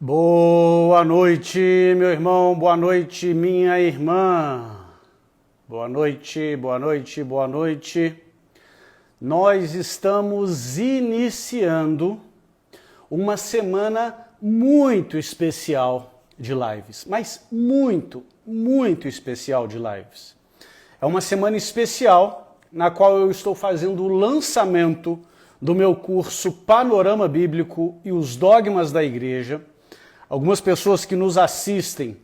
Boa noite, meu irmão, boa noite, minha irmã. Boa noite, boa noite, boa noite. Nós estamos iniciando uma semana muito especial de lives, mas muito especial de lives. É uma semana especial na qual eu estou fazendo o lançamento do meu curso Panorama Bíblico e os Dogmas da Igreja. Algumas pessoas que nos assistem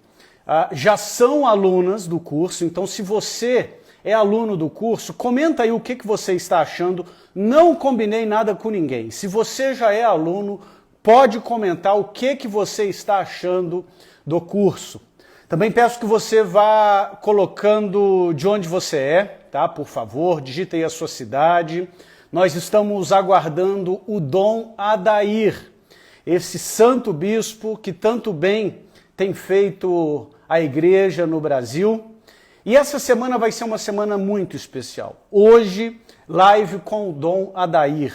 já são alunas do curso, então se você é aluno do curso, comenta aí o que você está achando. Não combinei nada com ninguém. Se você já é aluno, pode comentar o que você está achando do curso. Também peço que você vá colocando de onde você é, tá? Por favor, digita aí a sua cidade. Nós estamos aguardando o Dom Adair, esse santo bispo que tanto bem tem feito a igreja no Brasil. E essa semana vai ser uma semana muito especial. Hoje, live com o Dom Adair.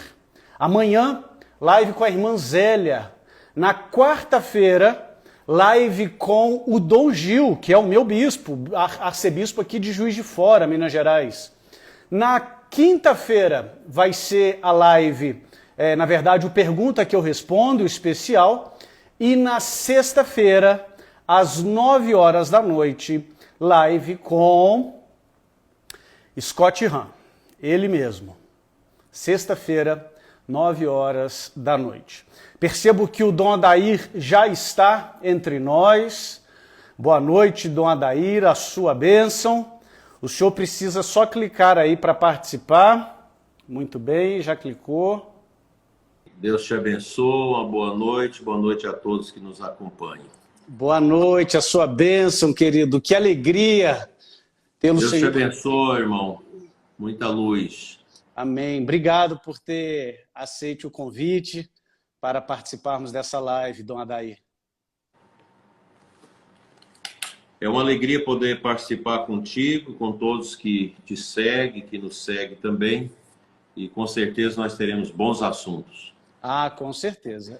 Amanhã, live com a irmã Zélia. Na quarta-feira, live com o Dom Gil, que é o meu bispo, arcebispo aqui de Juiz de Fora, Minas Gerais. Na quinta-feira vai ser a live, na verdade, o Pergunta que eu Respondo, especial. E na sexta-feira, às 9 horas da noite, live com Scott Hahn, ele mesmo. Sexta-feira, 9 horas da noite. Percebo que o Dom Adair já está entre nós. Boa noite, Dom Adair, a sua bênção. O senhor precisa só clicar aí para participar. Muito bem, já clicou. Deus te abençoe, uma boa noite a todos que nos acompanham. Boa noite, a sua bênção, querido. Que alegria tê-lo, Deus Senhor. te abençoe, irmão. Muita luz. Amém. Obrigado por ter aceito o convite para participarmos dessa live, Dom Adair. É uma alegria poder participar contigo, com todos que te seguem, que nos seguem também. E com certeza nós teremos bons assuntos. Ah, com certeza.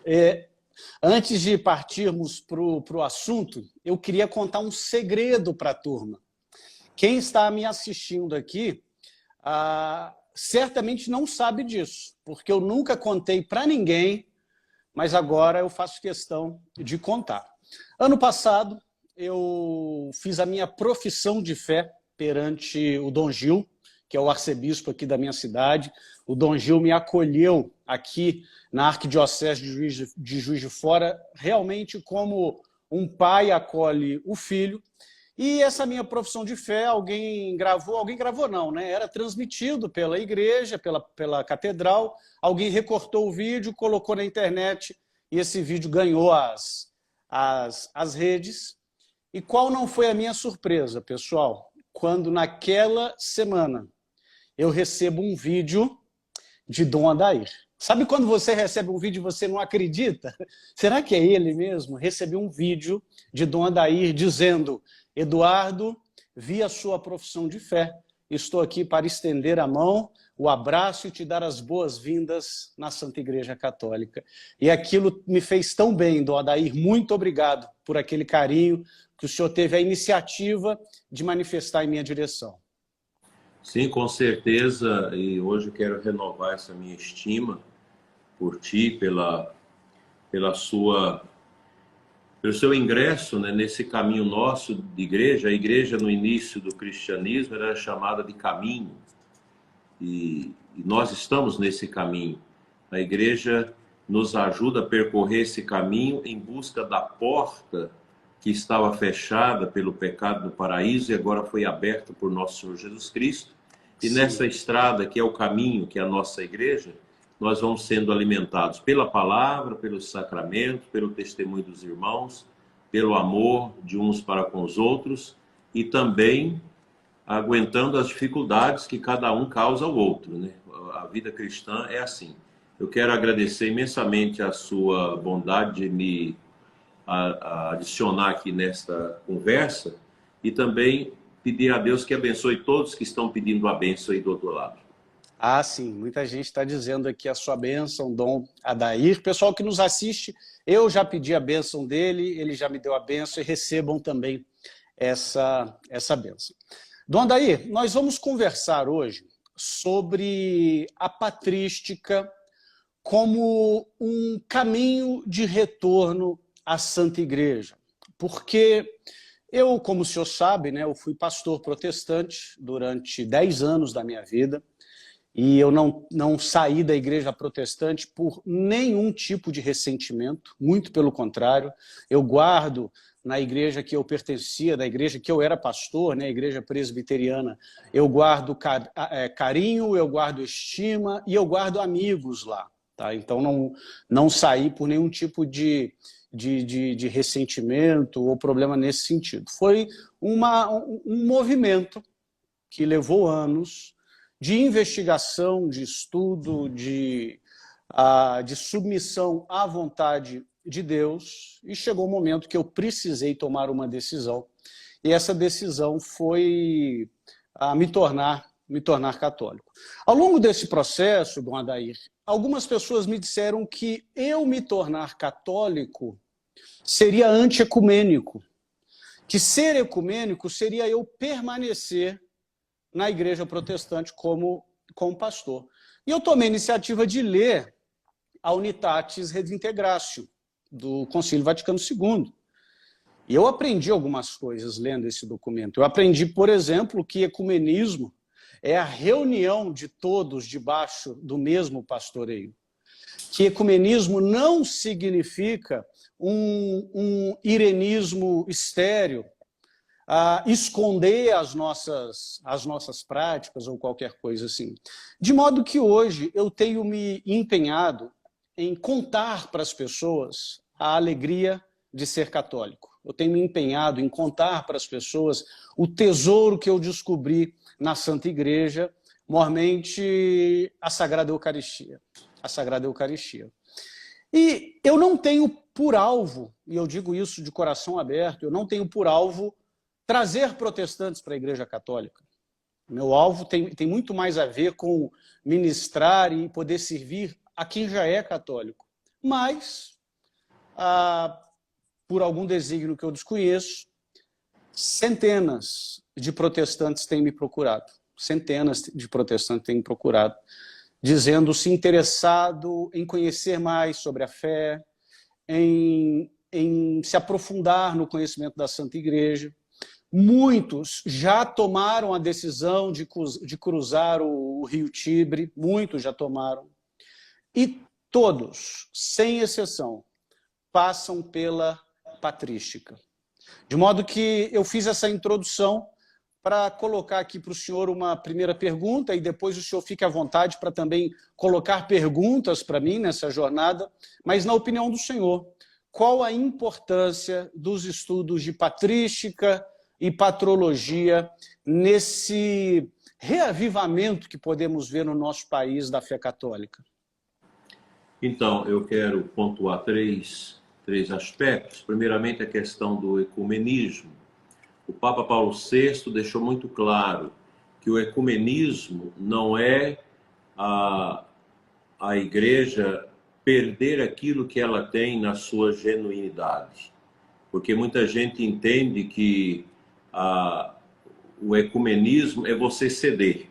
Antes de partirmos para o assunto, eu queria contar um segredo para a turma. Quem está me assistindo aqui certamente não sabe disso, porque eu nunca contei para ninguém, mas agora eu faço questão de contar. Ano passado, eu fiz a minha profissão de fé perante o Dom Gil, que é o arcebispo aqui da minha cidade. O Dom Gil me acolheu aqui na Arquidiocese de Juiz de Fora, realmente como um pai acolhe o filho. E essa minha profissão de fé, alguém gravou não, né? Era transmitido pela igreja, pela catedral, alguém recortou o vídeo, colocou na internet e esse vídeo ganhou as redes. E qual não foi a minha surpresa, pessoal? Quando naquela semana eu recebo um vídeo de Dom Adair. Sabe quando você recebe um vídeo e você não acredita? Será que é ele mesmo? Recebi um vídeo de Dom Adair dizendo: Eduardo, vi a sua profissão de fé. Estou aqui para estender a mão, o abraço e te dar as boas-vindas na Santa Igreja Católica. E aquilo me fez tão bem, Dom Adair. Muito obrigado por aquele carinho que o senhor teve a iniciativa de manifestar em minha direção. Sim, com certeza. E hoje eu quero renovar essa minha estima por ti, pelo seu ingresso, né, nesse caminho nosso de igreja. A igreja, no início do cristianismo, era chamada de caminho. E nós estamos nesse caminho. A igreja nos ajuda a percorrer esse caminho em busca da porta que estava fechada pelo pecado do paraíso e agora foi aberta por nosso Senhor Jesus Cristo. E sim, nessa estrada, que é o caminho, que é a nossa igreja, nós vamos sendo alimentados pela palavra, pelos sacramentos, pelo testemunho dos irmãos, pelo amor de uns para com os outros e também aguentando as dificuldades que cada um causa ao outro, né? A vida cristã é assim. Eu quero agradecer imensamente a sua bondade de me adicionar aqui nesta conversa e também pedir a Deus que abençoe todos que estão pedindo a bênção aí do outro lado. Ah, sim, muita gente está dizendo aqui a sua bênção, Dom Adair. Pessoal que nos assiste, eu já pedi a bênção dele, ele já me deu a bênção e recebam também essa bênção. Dom Adair, nós vamos conversar hoje sobre a patrística como um caminho de retorno à Santa Igreja. Porque eu, como o senhor sabe, né, eu fui pastor protestante durante 10 anos da minha vida, e eu não saí da igreja protestante por nenhum tipo de ressentimento, muito pelo contrário. Eu guardo na igreja que eu pertencia, da igreja que eu era pastor, né, a igreja presbiteriana, eu guardo carinho, eu guardo estima e eu guardo amigos lá. Tá? Então não saí por nenhum tipo de ressentimento ou problema nesse sentido. Foi um movimento que levou anos de investigação, de estudo, de submissão à vontade de Deus, e chegou o momento que eu precisei tomar uma decisão, e essa decisão foi me tornar católico. Ao longo desse processo, Dom Adair, algumas pessoas me disseram que eu me tornar católico seria anti-ecumênico, que ser ecumênico seria eu permanecer na igreja protestante como pastor. E eu tomei a iniciativa de ler a Unitatis Redintegratio, do Concílio Vaticano II. E eu aprendi algumas coisas lendo esse documento. Eu aprendi, por exemplo, que ecumenismo é a reunião de todos debaixo do mesmo pastoreio. Que ecumenismo não significa um irenismo estéril, esconder as nossas práticas ou qualquer coisa assim. De modo que hoje eu tenho me empenhado em contar para as pessoas a alegria de ser católico. Eu tenho me empenhado em contar para as pessoas o tesouro que eu descobri na Santa Igreja, mormente a Sagrada Eucaristia. A Sagrada Eucaristia. E eu não tenho por alvo, e eu digo isso de coração aberto, eu não tenho por alvo trazer protestantes para a Igreja Católica. Meu alvo tem muito mais a ver com ministrar e poder servir a quem já é católico. Mas, por algum desígnio que eu desconheço, centenas de protestantes têm me procurado. Centenas de protestantes têm me procurado, dizendo-se interessado em conhecer mais sobre a fé, em se aprofundar no conhecimento da Santa Igreja. Muitos já tomaram a decisão de cruzar o Rio Tibre, muitos já tomaram. E todos, sem exceção, passam pela patrística. De modo que eu fiz essa introdução para colocar aqui para o senhor uma primeira pergunta, e depois o senhor fique à vontade para também colocar perguntas para mim nessa jornada, mas na opinião do senhor, qual a importância dos estudos de patrística e patrologia nesse reavivamento que podemos ver no nosso país da fé católica? Então, eu quero pontuar três aspectos. Primeiramente, a questão do ecumenismo. O Papa Paulo VI deixou muito claro que o ecumenismo não é a Igreja perder aquilo que ela tem na sua genuinidade. Porque muita gente entende que o ecumenismo é você ceder,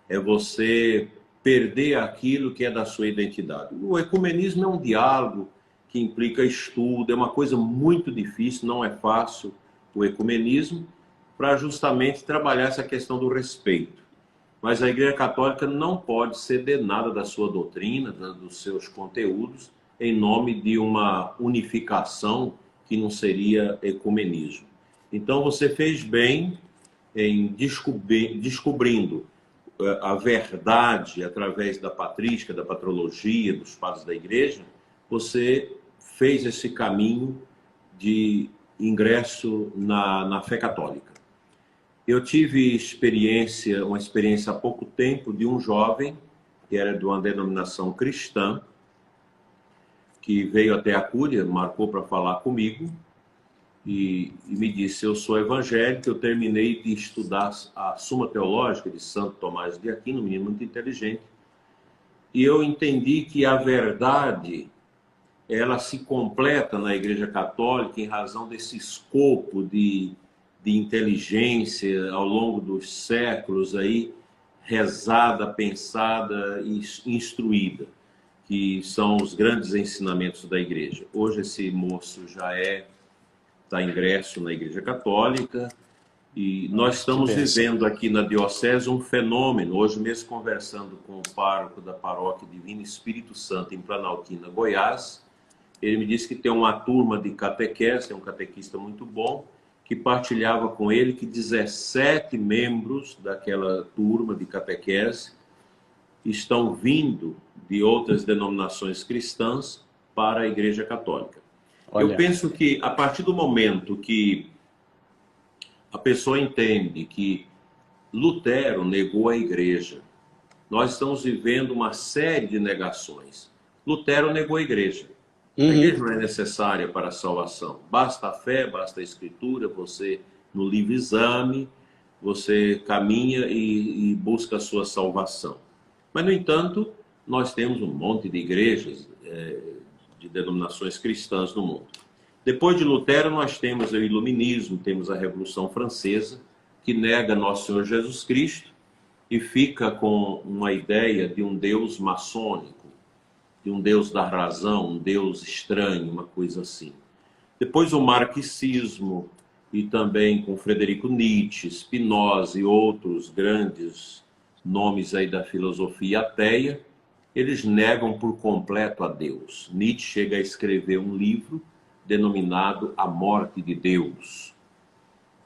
é você perder aquilo que é da sua identidade. O ecumenismo é um diálogo que implica estudo, é uma coisa muito difícil, não é fácil o ecumenismo, para justamente trabalhar essa questão do respeito. Mas a Igreja Católica não pode ceder nada da sua doutrina, dos seus conteúdos, em nome de uma unificação que não seria ecumenismo. Então você fez bem em descobrindo a verdade através da patrística, da patrologia, dos padres da Igreja, você fez esse caminho de ingresso na fé católica. Eu tive uma experiência há pouco tempo de um jovem que era de uma denominação cristã, que veio até a Cúria, marcou para falar comigo, e me disse: eu sou evangélico, eu terminei de estudar a Suma Teológica de Santo Tomás de Aquino, um menino muito inteligente, e eu entendi que a verdade, ela se completa na Igreja Católica em razão desse escopo de inteligência ao longo dos séculos aí, rezada, pensada e instruída, que são os grandes ensinamentos da Igreja. Hoje esse moço já está ingresso na Igreja Católica, e nós estamos vivendo aqui na Diocese um fenômeno. Hoje mesmo, conversando com o pároco da paróquia Divino Espírito Santo em Planaltina, Goiás, ele me disse que tem uma turma de catequese, é um catequista muito bom, que partilhava com ele que 17 membros daquela turma de catequese estão vindo de outras denominações cristãs para a Igreja Católica. Olha, eu penso que a partir do momento que a pessoa entende que Lutero negou a Igreja, nós estamos vivendo uma série de negações. Lutero negou a Igreja. A Igreja não é necessária para a salvação. Basta a fé, basta a Escritura, você, no livre exame, você caminha e busca a sua salvação. Mas, no entanto, nós temos um monte de igrejas, de denominações cristãs no mundo. Depois de Lutero, nós temos o Iluminismo, temos a Revolução Francesa, que nega Nosso Senhor Jesus Cristo e fica com uma ideia de um Deus maçônico, de um Deus da razão, um Deus estranho, uma coisa assim. Depois o marxismo, e também com Frederico Nietzsche, Spinoza e outros grandes nomes aí da filosofia ateia, eles negam por completo a Deus. Nietzsche chega a escrever um livro denominado A Morte de Deus.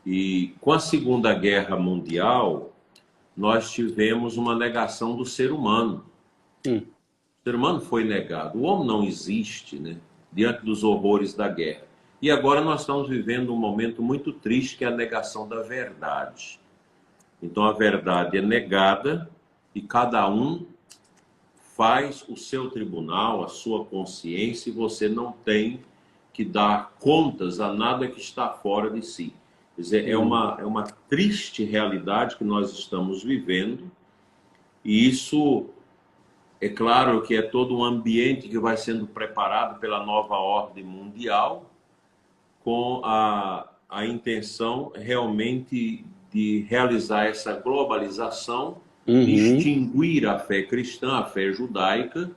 E com a Segunda Guerra Mundial, nós tivemos uma negação do ser humano. O ser humano foi negado. O homem não existe, né, diante dos horrores da guerra. E agora nós estamos vivendo um momento muito triste, que é a negação da verdade. Então a verdade é negada e cada um faz o seu tribunal, a sua consciência, e você não tem que dar contas a nada que está fora de si. Quer dizer, é uma triste realidade que nós estamos vivendo, e isso, é claro que é todo um ambiente que vai sendo preparado pela nova ordem mundial, com a intenção realmente de realizar essa globalização, de extinguir a fé cristã, a fé judaica,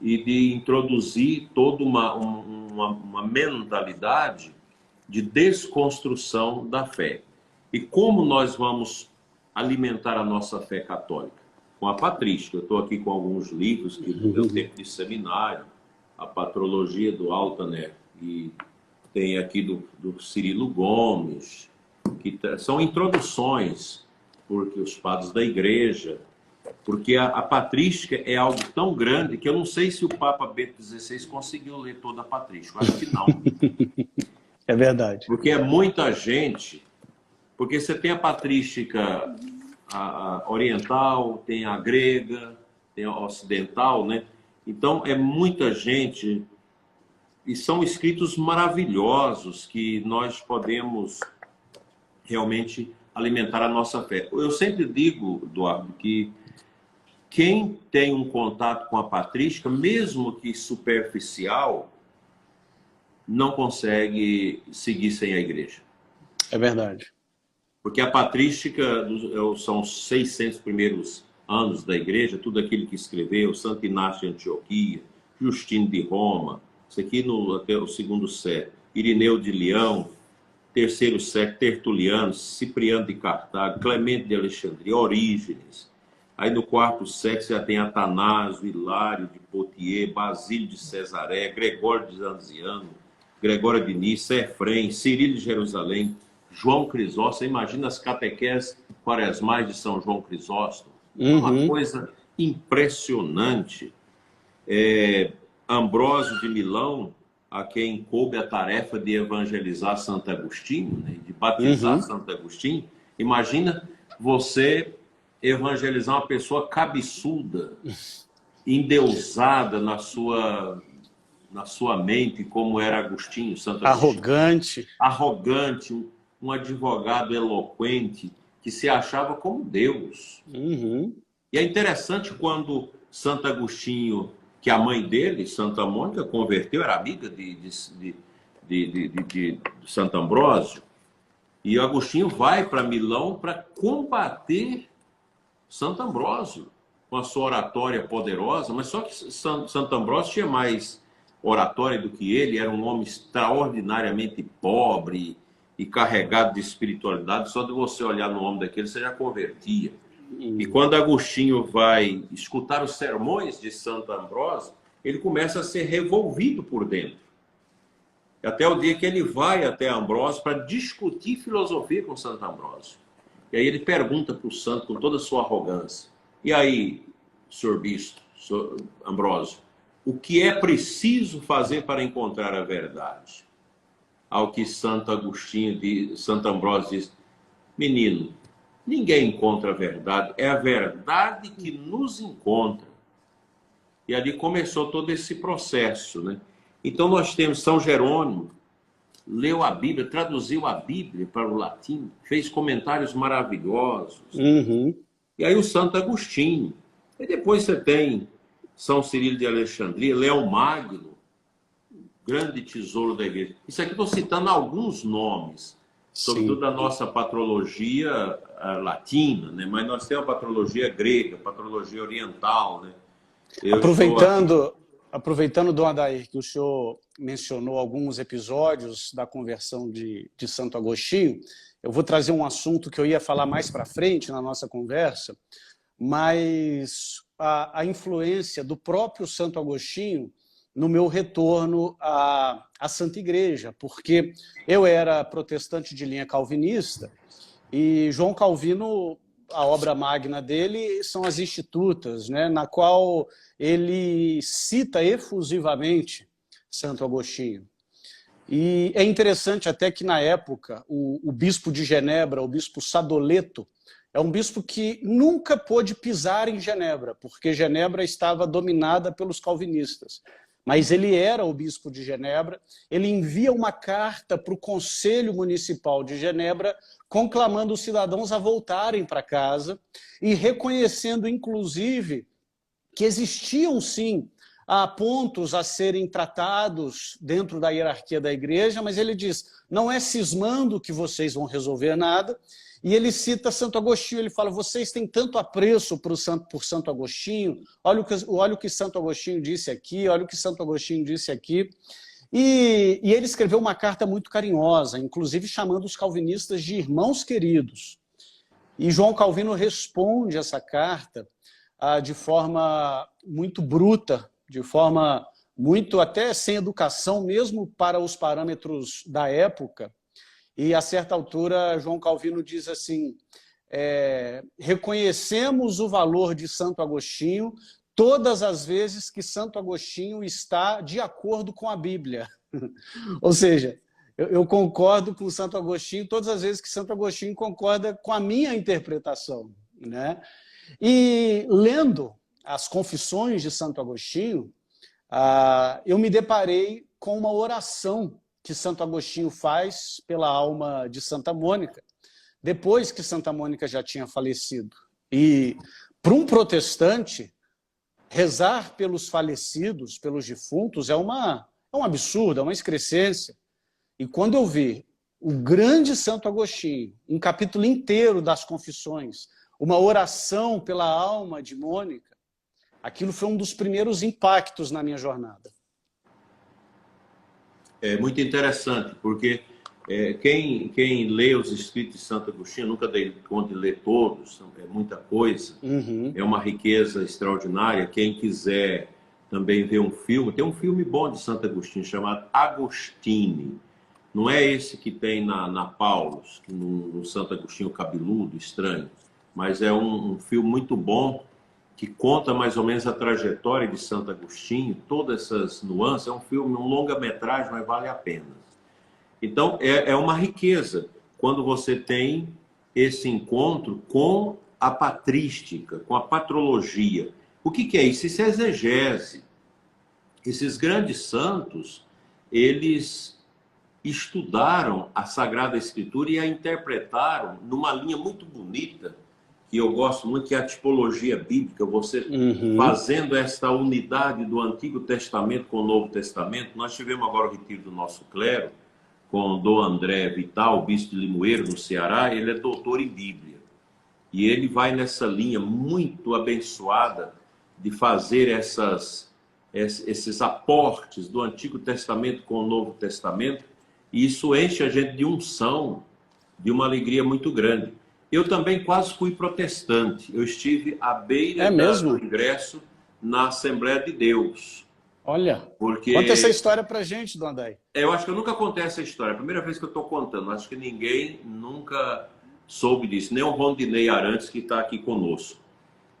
e de introduzir toda uma mentalidade de desconstrução da fé. E como nós vamos alimentar a nossa fé católica? Com a patrística. Eu estou aqui com alguns livros que do meu tempo de seminário, a Patrologia do Altaner, e tem aqui do Cirilo Gomes, que são introduções, porque os padres da Igreja, porque a patrística é algo tão grande que eu não sei se o Papa Bento XVI conseguiu ler toda a patrística. Acho que não. É verdade. Porque é muita gente. Porque você tem a patrística a oriental, tem a grega, tem a ocidental, né? Então é muita gente, e são escritos maravilhosos que nós podemos realmente alimentar a nossa fé. Eu sempre digo, Eduardo, que quem tem um contato com a patrística, mesmo que superficial, não consegue seguir sem a Igreja. É verdade. Porque a patrística são os 600 primeiros anos da Igreja, tudo aquilo que escreveu, Santo Inácio de Antioquia, Justino de Roma, isso aqui até o segundo século, Irineu de Leão, terceiro século, Tertuliano, Cipriano de Cartago, Clemente de Alexandria, Orígenes. Aí no quarto século já tem Atanásio, Hilário de Poitiers, Basílio de Cesaré, Gregório de Nazianzo, Gregório de Nissa, Efrem, Cirilo de Jerusalém, João Crisóstomo. Imagina as catequeses quaresmais de São João Crisóstomo. Uma coisa impressionante. Ambrósio de Milão, a quem coube a tarefa de evangelizar Santo Agostinho, né, de batizar Santo Agostinho. Imagina você evangelizar uma pessoa cabeçuda, endeusada na sua na sua mente como era Agostinho, Santo Agostinho. Arrogante. Arrogante, um advogado eloquente que se achava como Deus. Uhum. E é interessante quando Santo Agostinho, que a mãe dele, Santa Mônica, converteu, era amiga de Santo Ambrósio, e Agostinho vai para Milão para combater Santo Ambrósio com a sua oratória poderosa, mas só que Santo Ambrósio tinha mais oratória do que ele, era um homem extraordinariamente pobre e carregado de espiritualidade. Só de você olhar no homem daquele, você já convertia. E quando Agostinho vai escutar os sermões de Santo Ambrósio, ele começa a ser revolvido por dentro. Até o dia que ele vai até Ambrósio para discutir filosofia com Santo Ambrósio. E aí ele pergunta para o santo com toda a sua arrogância: e aí, senhor bispo, senhor Ambrósio, o que é preciso fazer para encontrar a verdade? Ao que Santo Ambrósio diz: menino, ninguém encontra a verdade, é a verdade que nos encontra. E ali começou todo esse processo, né? Então nós temos São Jerônimo, leu a Bíblia, traduziu a Bíblia para o latim, fez comentários maravilhosos. Uhum. E aí o Santo Agostinho. E depois você tem São Cirilo de Alexandria, Leão Magno, grande tesouro da igreja. Isso aqui estou citando alguns nomes, sobretudo da nossa patrologia latina, né? Mas nós temos a patrologia grega, a patrologia oriental, né? Aproveitando, Dom Adair, que o senhor mencionou alguns episódios da conversão de Santo Agostinho, eu vou trazer um assunto que eu ia falar mais para frente na nossa conversa, mas a influência do próprio Santo Agostinho no meu retorno à Santa Igreja, porque eu era protestante de linha calvinista e João Calvino, a obra magna dele são as Institutas, né, na qual ele cita efusivamente Santo Agostinho. E é interessante até que, na época, o bispo de Genebra, o bispo Sadoleto, é um bispo que nunca pôde pisar em Genebra, porque Genebra estava dominada pelos calvinistas. Mas ele era o bispo de Genebra, ele envia uma carta para o Conselho Municipal de Genebra, conclamando os cidadãos a voltarem para casa e reconhecendo, inclusive, que existiam, sim, pontos a serem tratados dentro da hierarquia da igreja, mas ele diz, não é cismando que vocês vão resolver nada. E ele cita Santo Agostinho, ele fala, vocês têm tanto apreço por Santo Agostinho, olha o que Santo Agostinho disse aqui, olha o que Santo Agostinho disse aqui. E ele escreveu uma carta muito carinhosa, inclusive chamando os calvinistas de irmãos queridos. E João Calvino responde essa carta de forma muito bruta, de forma muito até sem educação, mesmo para os parâmetros da época. E, a certa altura, João Calvino diz assim, reconhecemos o valor de Santo Agostinho todas as vezes que Santo Agostinho está de acordo com a Bíblia. Ou seja, eu concordo com Santo Agostinho todas as vezes que Santo Agostinho concorda com a minha interpretação, né? E, lendo as Confissões de Santo Agostinho, eu me deparei com uma oração que Santo Agostinho faz pela alma de Santa Mônica, depois que Santa Mônica já tinha falecido. E, para um protestante, rezar pelos falecidos, pelos defuntos, é um absurdo, é uma excrescência. E quando eu vi o grande Santo Agostinho, um capítulo inteiro das Confissões, uma oração pela alma de Mônica, aquilo foi um dos primeiros impactos na minha jornada. É muito interessante, porque quem lê os escritos de Santo Agostinho, nunca dei conta de ler todos, é muita coisa, é uma riqueza extraordinária. Quem quiser também ver um filme, tem um filme bom de Santo Agostinho chamado Agostini. Não é esse que tem na Paulus, no Santo Agostinho cabeludo, estranho, mas é um filme muito bom que conta mais ou menos a trajetória de Santo Agostinho, todas essas nuances. É um filme, um longa-metragem, mas vale a pena. Então, é uma riqueza quando você tem esse encontro com a patrística, com a patrologia. O que é isso? Isso é exegese. Esses grandes santos, eles estudaram a Sagrada Escritura e a interpretaram numa linha muito bonita, que eu gosto muito, que é a tipologia bíblica, você fazendo esta unidade do Antigo Testamento com o Novo Testamento. Nós tivemos agora o retiro do nosso clero, com o Dom André Vital, bispo de Limoeiro, no Ceará. Ele é doutor em Bíblia. E ele vai nessa linha muito abençoada de fazer esses aportes do Antigo Testamento com o Novo Testamento. E isso enche a gente de unção, de uma alegria muito grande. Eu também quase fui protestante. Eu estive à beira do ingresso na Assembleia de Deus. Olha, porque conta essa história pra gente, Dom Adai. Eu acho que eu nunca contei essa história. É a primeira vez que eu estou contando. Acho que ninguém nunca soube disso. Nem o Rondinei Arantes, que está aqui conosco.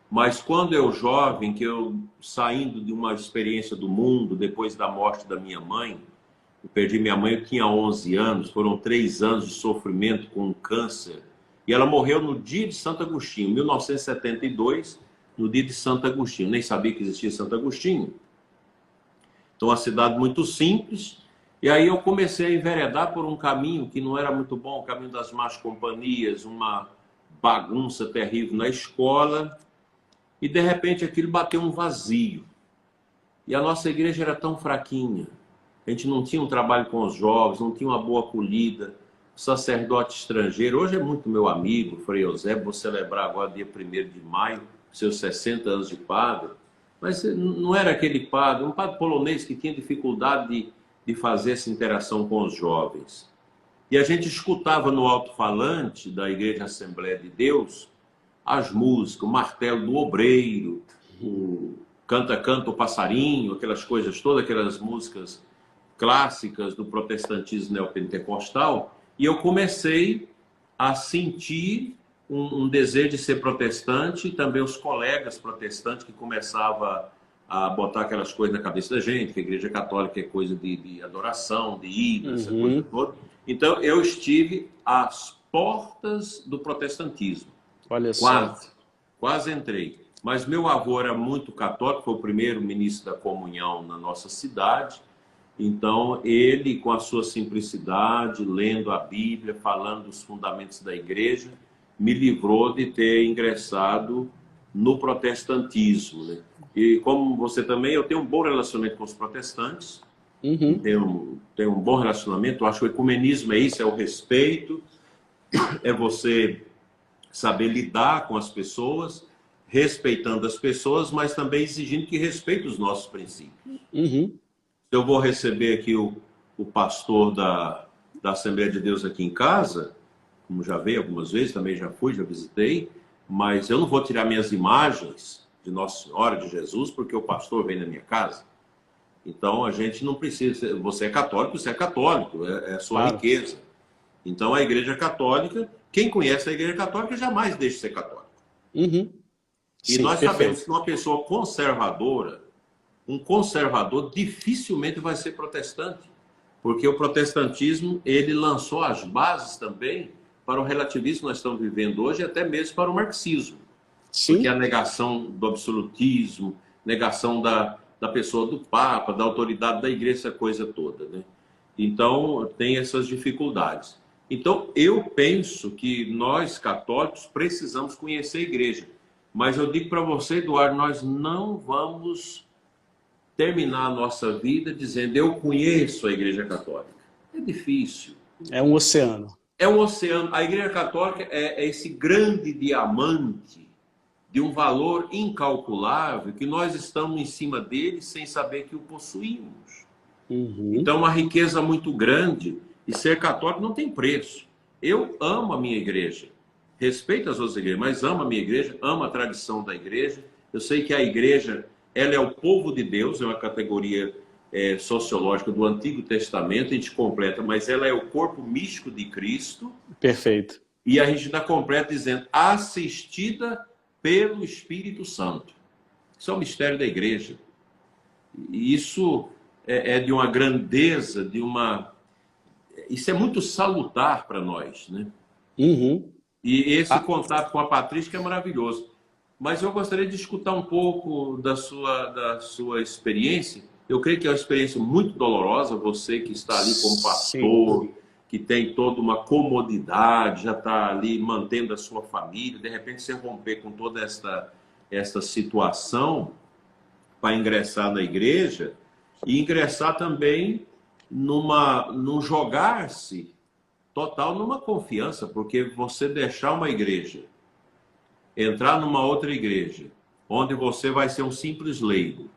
Mas quando eu jovem, que eu saindo de uma experiência do mundo, depois da morte da minha mãe, eu perdi minha mãe, eu tinha 11 anos. Foram 3 anos de sofrimento com um câncer. E ela morreu no dia de Santo Agostinho, 1972, no dia de Santo Agostinho. Nem sabia que existia Santo Agostinho. Então, uma cidade muito simples. E aí eu comecei a enveredar por um caminho que não era muito bom, o caminho das más companhias, uma bagunça terrível na escola. E, de repente, aquilo bateu um vazio. E a nossa igreja era tão fraquinha. A gente não tinha um trabalho com os jovens, não tinha uma boa acolhida. Sacerdote estrangeiro, hoje é muito meu amigo, Frei Eusébio, vou celebrar agora dia 1º de maio, seus 60 anos de padre, mas não era aquele padre, um padre polonês que tinha dificuldade de fazer essa interação com os jovens. E a gente escutava no alto-falante da Igreja Assembleia de Deus as músicas, o martelo do obreiro, o canta, canta o passarinho, aquelas coisas todas, aquelas músicas clássicas do protestantismo neopentecostal. E eu comecei a sentir um desejo de ser protestante, e também os colegas protestantes que começavam a botar aquelas coisas na cabeça da gente, que a Igreja Católica é coisa de adoração, de ídolos, essa coisa toda. Então, eu estive às portas do protestantismo. Olha só. Quase entrei. Mas meu avô era muito católico, foi o primeiro ministro da comunhão na nossa cidade. Então, ele, com a sua simplicidade, lendo a Bíblia, falando dos fundamentos da igreja, me livrou de ter ingressado no protestantismo, né? E como você também, eu tenho um bom relacionamento com os protestantes, tenho um bom relacionamento. Eu acho que o ecumenismo é isso, é o respeito, é você saber lidar com as pessoas, respeitando as pessoas, mas também exigindo que respeite os nossos princípios. Eu vou receber aqui o pastor da Assembleia de Deus aqui em casa, como já veio algumas vezes, também já fui, já visitei, mas eu não vou tirar minhas imagens de Nossa Senhora, de Jesus, porque o pastor vem na minha casa. Então, a gente não precisa... Você é católico, é a sua riqueza. Então, a Igreja Católica, quem conhece a Igreja Católica jamais deixa de ser católico. E sim, nós perfeito. sabemos que uma pessoa conservadora, um conservador dificilmente vai ser protestante, porque o protestantismo, ele lançou as bases também para o relativismo que nós estamos vivendo hoje, e até mesmo para o marxismo. Sim. Porque a negação do absolutismo, negação da pessoa do Papa, da autoridade da igreja, essa coisa toda, né? Então, tem essas dificuldades. Então, eu penso que nós, católicos, precisamos conhecer a igreja. Mas eu digo para você, Eduardo, nós não vamos terminar a nossa vida dizendo eu conheço a Igreja Católica. É difícil. É um oceano. É um oceano. A Igreja Católica é esse grande diamante de um valor incalculável que nós estamos em cima dele sem saber que o possuímos. Então, uma riqueza muito grande, e ser católico não tem preço. Eu amo a minha igreja, respeito as outras igrejas, mas amo a minha igreja, amo a tradição da igreja. Eu sei que a igreja, ela é o povo de Deus, é uma categoria sociológica do Antigo Testamento, a gente completa, mas ela é o corpo místico de Cristo. Perfeito. E a gente dá completa dizendo, assistida pelo Espírito Santo. Isso é o mistério da igreja. E isso é de uma grandeza, isso é muito salutar para nós, né? E esse contato com a Patrícia é maravilhoso. Mas eu gostaria de escutar um pouco da sua experiência, Eu creio que é uma experiência muito dolorosa, você que está ali como Sim. pastor, que tem toda uma comodidade, já está ali mantendo a sua família, de repente você romper com toda esta situação para ingressar na igreja e ingressar também num jogar-se total numa confiança, porque você deixar uma igreja, entrar numa outra igreja, onde você vai ser um simples leigo,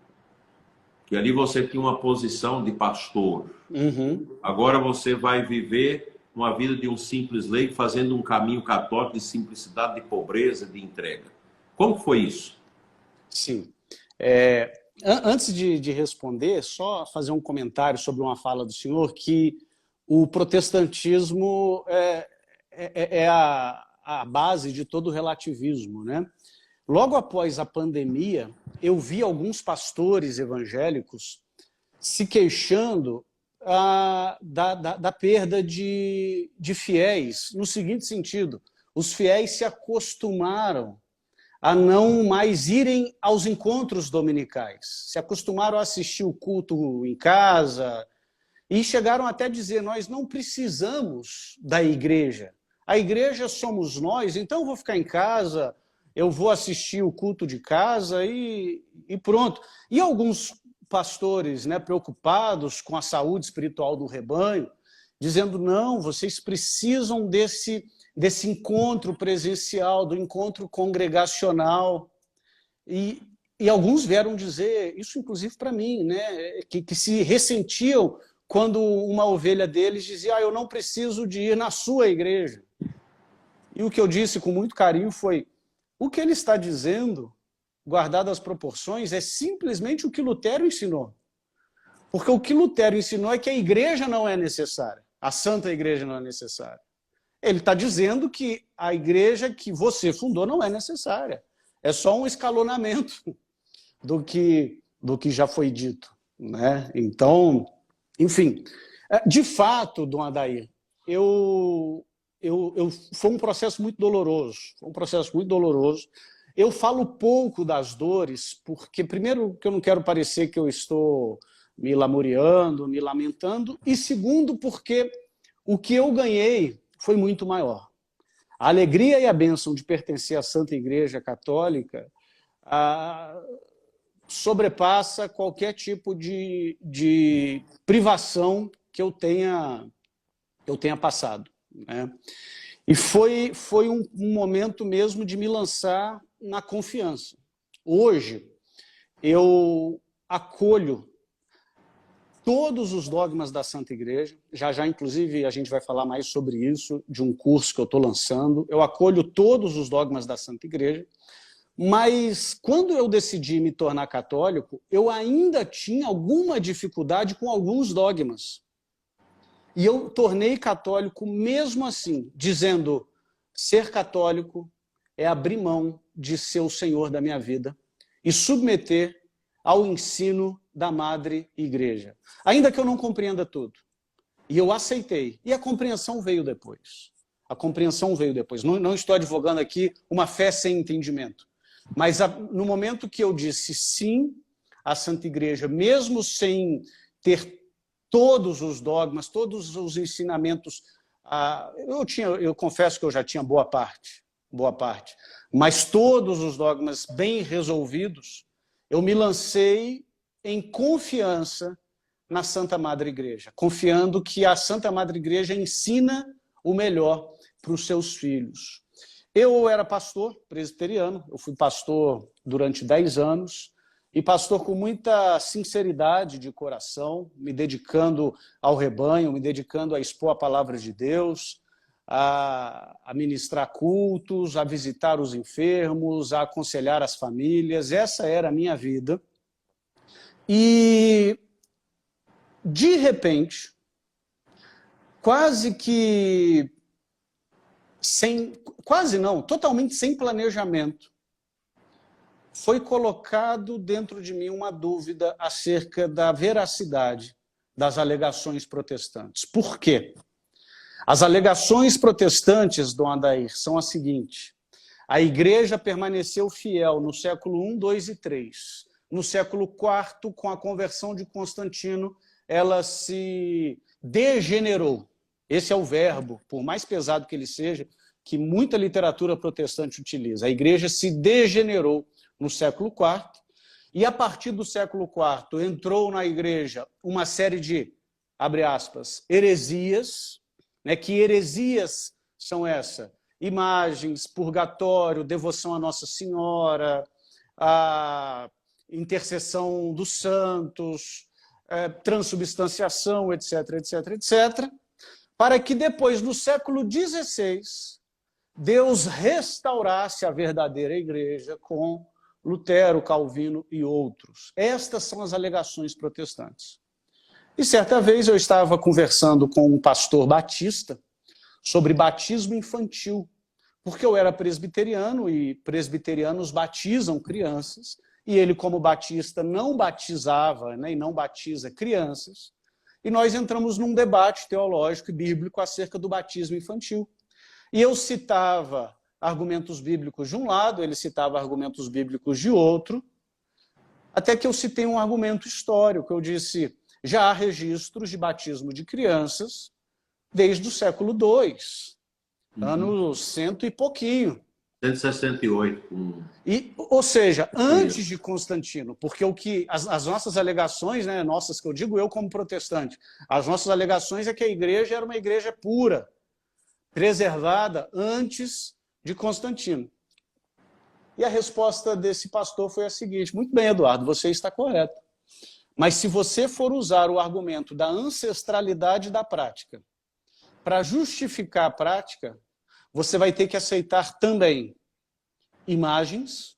que ali você tinha uma posição de pastor. Uhum. Agora você vai viver uma vida de um simples leigo, fazendo um caminho católico de simplicidade, de pobreza, de entrega. Como foi isso? Sim. Antes de responder, só fazer um comentário sobre uma fala do senhor, que o protestantismo é a base de todo o relativismo, né? Logo após a pandemia, eu vi alguns pastores evangélicos se queixando da perda de fiéis, no seguinte sentido: os fiéis se acostumaram a não mais irem aos encontros dominicais, se acostumaram a assistir o culto em casa e chegaram até a dizer: nós não precisamos da igreja, a igreja somos nós, então eu vou ficar em casa, eu vou assistir o culto de casa e pronto. E alguns pastores, né, preocupados com a saúde espiritual do rebanho, dizendo: não, vocês precisam desse encontro presencial, do encontro congregacional. E alguns vieram dizer, isso inclusive para mim, né, que se ressentiam quando uma ovelha deles dizia: eu não preciso de ir na sua igreja. E o que eu disse com muito carinho foi: o que ele está dizendo, guardado as proporções, é simplesmente o que Lutero ensinou. Porque o que Lutero ensinou é que a igreja não é necessária, a Santa Igreja não é necessária. Ele está dizendo que a igreja que você fundou não é necessária. É só um escalonamento do que já foi dito, né? Então, enfim, de fato, Dom Adair, foi um processo muito doloroso. Foi um processo muito doloroso. Eu falo pouco das dores, porque, primeiro, que eu não quero parecer que eu estou me lamuriando, me lamentando, e segundo, porque o que eu ganhei foi muito maior. A alegria e a bênção de pertencer à Santa Igreja Católica sobrepassa qualquer tipo de privação que eu tenha passado, né? E foi um momento mesmo de me lançar na confiança. Hoje, eu acolho todos os dogmas da Santa Igreja, já inclusive a gente vai falar mais sobre isso, de um curso que eu estou lançando. Eu acolho todos os dogmas da Santa Igreja, mas quando eu decidi me tornar católico, eu ainda tinha alguma dificuldade com alguns dogmas. E eu tornei católico mesmo assim, dizendo: ser católico é abrir mão de ser o Senhor da minha vida e submeter ao ensino da Madre Igreja. Ainda que eu não compreenda tudo. E eu aceitei. E a compreensão veio depois. A compreensão veio depois. Não estou advogando aqui uma fé sem entendimento. Mas no momento que eu disse sim à Santa Igreja, mesmo sem ter todos os dogmas, todos os ensinamentos, eu confesso que eu já tinha boa parte, mas todos os dogmas bem resolvidos, eu me lancei em confiança na Santa Madre Igreja, confiando que a Santa Madre Igreja ensina o melhor para os seus filhos. Eu era pastor presbiteriano, eu fui pastor durante 10 anos, e pastor com muita sinceridade de coração, me dedicando ao rebanho, me dedicando a expor a palavra de Deus, a ministrar cultos, a visitar os enfermos, a aconselhar as famílias. Essa era a minha vida. E, de repente, totalmente sem planejamento, foi colocado dentro de mim uma dúvida acerca da veracidade das alegações protestantes. Por quê? As alegações protestantes, Dom Adair, são as seguintes: a Igreja permaneceu fiel no século I, II e III, no século IV, com a conversão de Constantino, ela se degenerou. Esse é o verbo, por mais pesado que ele seja, que muita literatura protestante utiliza. A igreja se degenerou no século IV, e a partir do século IV entrou na igreja uma série de, abre aspas, heresias, né? Que heresias são essas? Imagens, purgatório, devoção a Nossa Senhora, a intercessão dos santos, transubstanciação, etc., etc., etc., para que depois, no século XVI, Deus restaurasse a verdadeira igreja com Lutero, Calvino e outros. Estas são as alegações protestantes. E certa vez eu estava conversando com um pastor batista sobre batismo infantil, porque eu era presbiteriano e presbiterianos batizam crianças, e ele, como batista, não batizava, né, e não batiza crianças, e nós entramos num debate teológico e bíblico acerca do batismo infantil. E eu citava argumentos bíblicos de um lado, ele citava argumentos bíblicos de outro, até que eu citei um argumento histórico. Eu disse, já há registros de batismo de crianças desde o século II, anos 100 e pouquinho. 168. Ou seja, antes de Constantino, porque as nossas alegações, né, nossas que eu digo eu como protestante, as nossas alegações é que a igreja era uma igreja pura, preservada antes de Constantino. E a resposta desse pastor foi a seguinte: muito bem, Eduardo, você está correto. Mas se você for usar o argumento da ancestralidade da prática para justificar a prática, você vai ter que aceitar também imagens,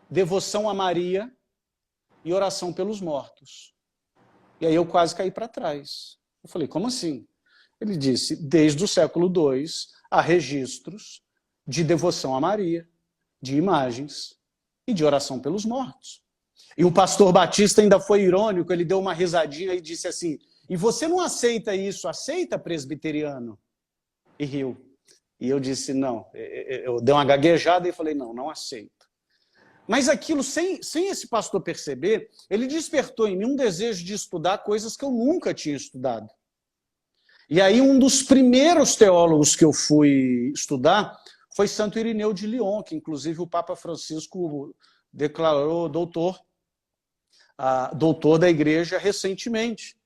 devoção a Maria e oração pelos mortos. E aí eu quase caí para trás. Eu falei, como assim? Ele disse, desde o século II há registros de devoção a Maria, de imagens e de oração pelos mortos. E o pastor Batista ainda foi irônico, ele deu uma risadinha e disse assim, e você não aceita isso, aceita, presbiteriano? E riu. E eu disse, não. Eu dei uma gaguejada e falei, não, não aceito. Mas aquilo, sem esse pastor perceber, ele despertou em mim um desejo de estudar coisas que eu nunca tinha estudado. E aí um dos primeiros teólogos que eu fui estudar foi Santo Irineu de Lyon, que inclusive o Papa Francisco declarou doutor da igreja recentemente.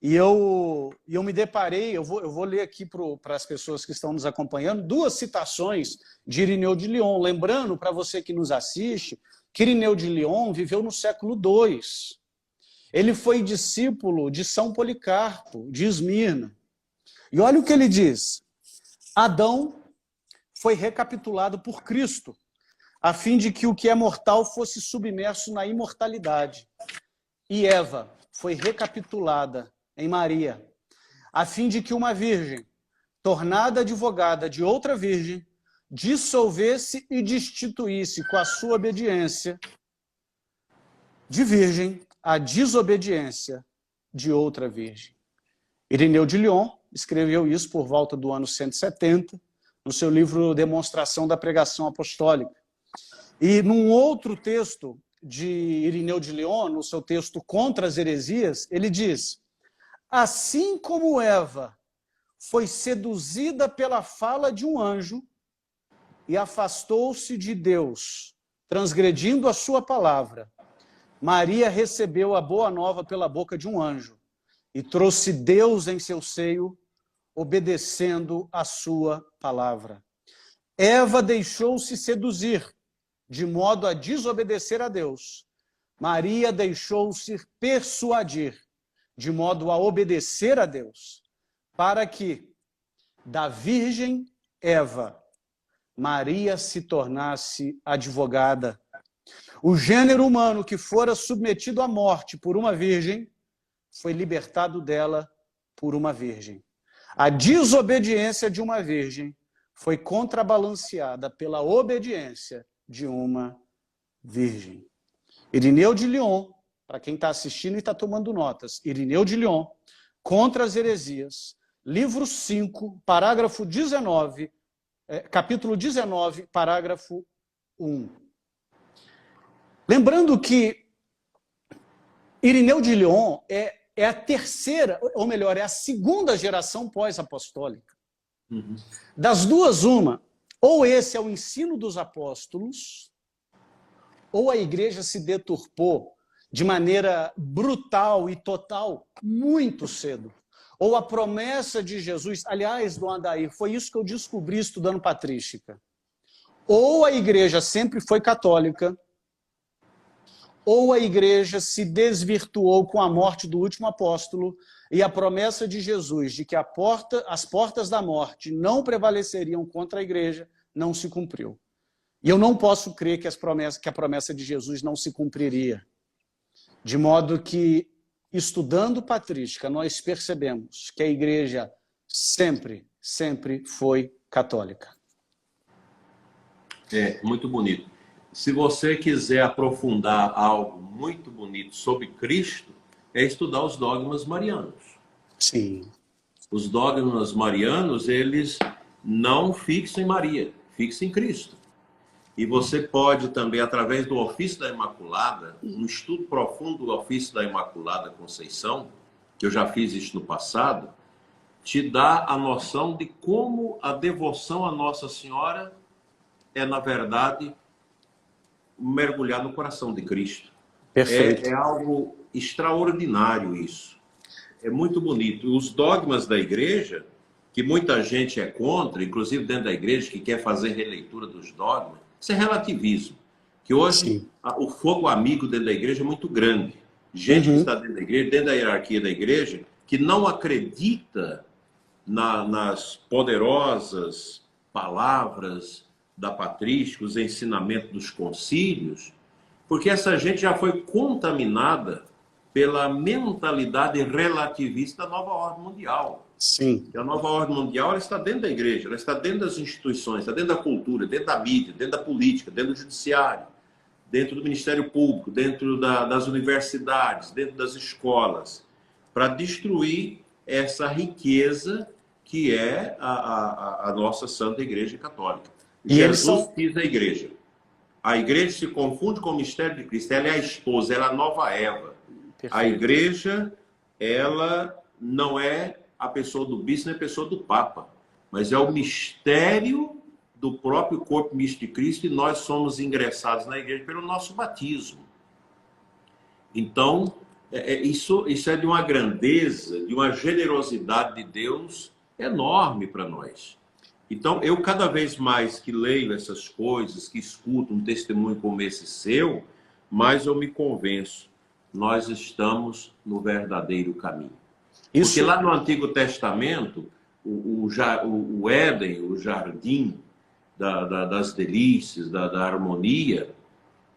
E eu me deparei, eu vou ler aqui para as pessoas que estão nos acompanhando, duas citações de Irineu de Lyon. Lembrando, para você que nos assiste, que Irineu de Lyon viveu no século II. Ele foi discípulo de São Policarpo, de Esmirna. E olha o que ele diz. Adão foi recapitulado por Cristo, a fim de que o que é mortal fosse submerso na imortalidade. E Eva foi recapitulada em Maria, a fim de que uma virgem, tornada advogada de outra virgem, dissolvesse e destituísse com a sua obediência de virgem a desobediência de outra virgem. Irineu de Lyon escreveu isso por volta do ano 170, no seu livro Demonstração da Pregação Apostólica. E num outro texto de Irineu de Lyon, no seu texto Contra as Heresias, ele diz, assim como Eva foi seduzida pela fala de um anjo e afastou-se de Deus, transgredindo a sua palavra, Maria recebeu a boa nova pela boca de um anjo e trouxe Deus em seu seio, obedecendo a sua palavra. Eva deixou-se seduzir, de modo a desobedecer a Deus. Maria deixou-se persuadir, de modo a obedecer a Deus, para que, da virgem Eva, Maria se tornasse advogada. O gênero humano que fora submetido à morte por uma virgem, foi libertado dela por uma virgem. A desobediência de uma virgem foi contrabalanceada pela obediência de uma virgem. Irineu de Lyon, para quem está assistindo e está tomando notas, Irineu de Lyon, Contra as Heresias, livro 5, parágrafo 19, capítulo 19, parágrafo 1. Lembrando que Irineu de Lyon é a terceira, ou melhor, é a segunda geração pós-apostólica. Uhum. Das duas, uma, ou esse é o ensino dos apóstolos, ou a igreja se deturpou de maneira brutal e total muito cedo. Ou a promessa de Jesus, aliás, Dom Adair, foi isso que eu descobri estudando patrística. Ou a igreja sempre foi católica, ou a igreja se desvirtuou com a morte do último apóstolo e a promessa de Jesus de que as portas da morte não prevaleceriam contra a igreja não se cumpriu. E eu não posso crer que a promessa de Jesus não se cumpriria. De modo que, estudando patrística, nós percebemos que a igreja sempre foi católica. É, muito bonito. Se você quiser aprofundar algo muito bonito sobre Cristo, é estudar os dogmas marianos. Sim. Os dogmas marianos, eles não fixam em Maria, fixam em Cristo. E você pode também, através do ofício da Imaculada, um estudo profundo do ofício da Imaculada Conceição, que eu já fiz isso no passado, te dá a noção de como a devoção à Nossa Senhora é, na verdade, mergulhar no coração de Cristo. Perfeito. É algo extraordinário isso. É muito bonito. Os dogmas da igreja, que muita gente é contra, inclusive dentro da igreja, que quer fazer releitura dos dogmas, isso é relativismo. Que hoje o fogo amigo dentro da igreja é muito grande. Gente que está dentro da igreja, dentro da hierarquia da igreja, que não acredita nas poderosas palavras da patrística, os ensinamentos dos concílios, porque essa gente já foi contaminada pela mentalidade relativista da nova ordem mundial. Sim. E a nova ordem mundial, ela está dentro da igreja, ela está dentro das instituições, está dentro da cultura, dentro da mídia, dentro da política, dentro do judiciário, dentro do Ministério Público, dentro das universidades, dentro das escolas, para destruir essa riqueza que é a nossa Santa Igreja Católica. E Jesus quis a igreja. A igreja se confunde com o mistério de Cristo. Ela é a esposa, ela é a nova Eva. Perfeito. A igreja, ela não é a pessoa do bispo, nem a pessoa do papa, mas é o mistério do próprio corpo místico de Cristo, e nós somos ingressados na igreja pelo nosso batismo. Então, isso é de uma grandeza, de uma generosidade de Deus enorme para nós. Então, eu cada vez mais que leio essas coisas, que escuto um testemunho como esse seu, mais eu me convenço, nós estamos no verdadeiro caminho. Isso... Porque lá no Antigo Testamento, o Éden, o jardim das delícias, da harmonia,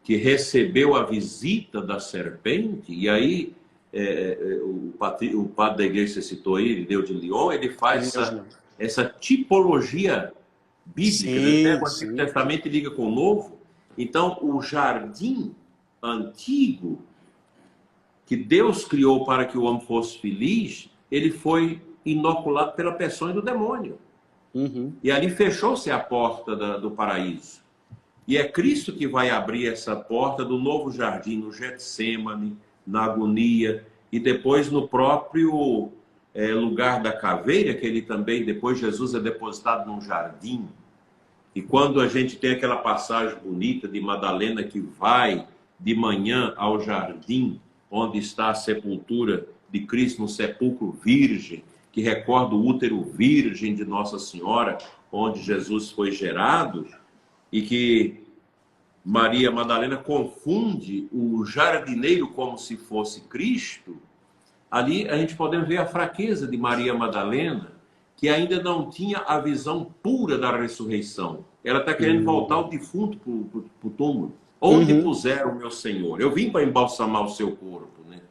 que recebeu a visita da serpente, e aí o padre da igreja que você citou aí, Irineu de Lyon, ele faz essa tipologia bíblica, né? Pega o Antigo Testamento e liga com o Novo. Então, o jardim antigo que Deus criou para que o homem fosse feliz, ele foi inoculado pela peçonha do demônio. E ali fechou-se a porta do paraíso. E é Cristo que vai abrir essa porta do novo jardim, no Getsêmani, na agonia, e depois no próprio lugar da caveira, que ele também, depois Jesus é depositado num jardim. E quando a gente tem aquela passagem bonita de Madalena que vai de manhã ao jardim, onde está a sepultura de Cristo, no sepulcro virgem, que recorda o útero virgem de Nossa Senhora, onde Jesus foi gerado, e que Maria Madalena confunde o jardineiro como se fosse Cristo. Ali a gente pode ver a fraqueza de Maria Madalena, que ainda não tinha a visão pura da ressurreição. Ela está querendo voltar o defunto para o túmulo. Onde puseram o meu Senhor? Eu vim para embalsamar o seu corpo, né?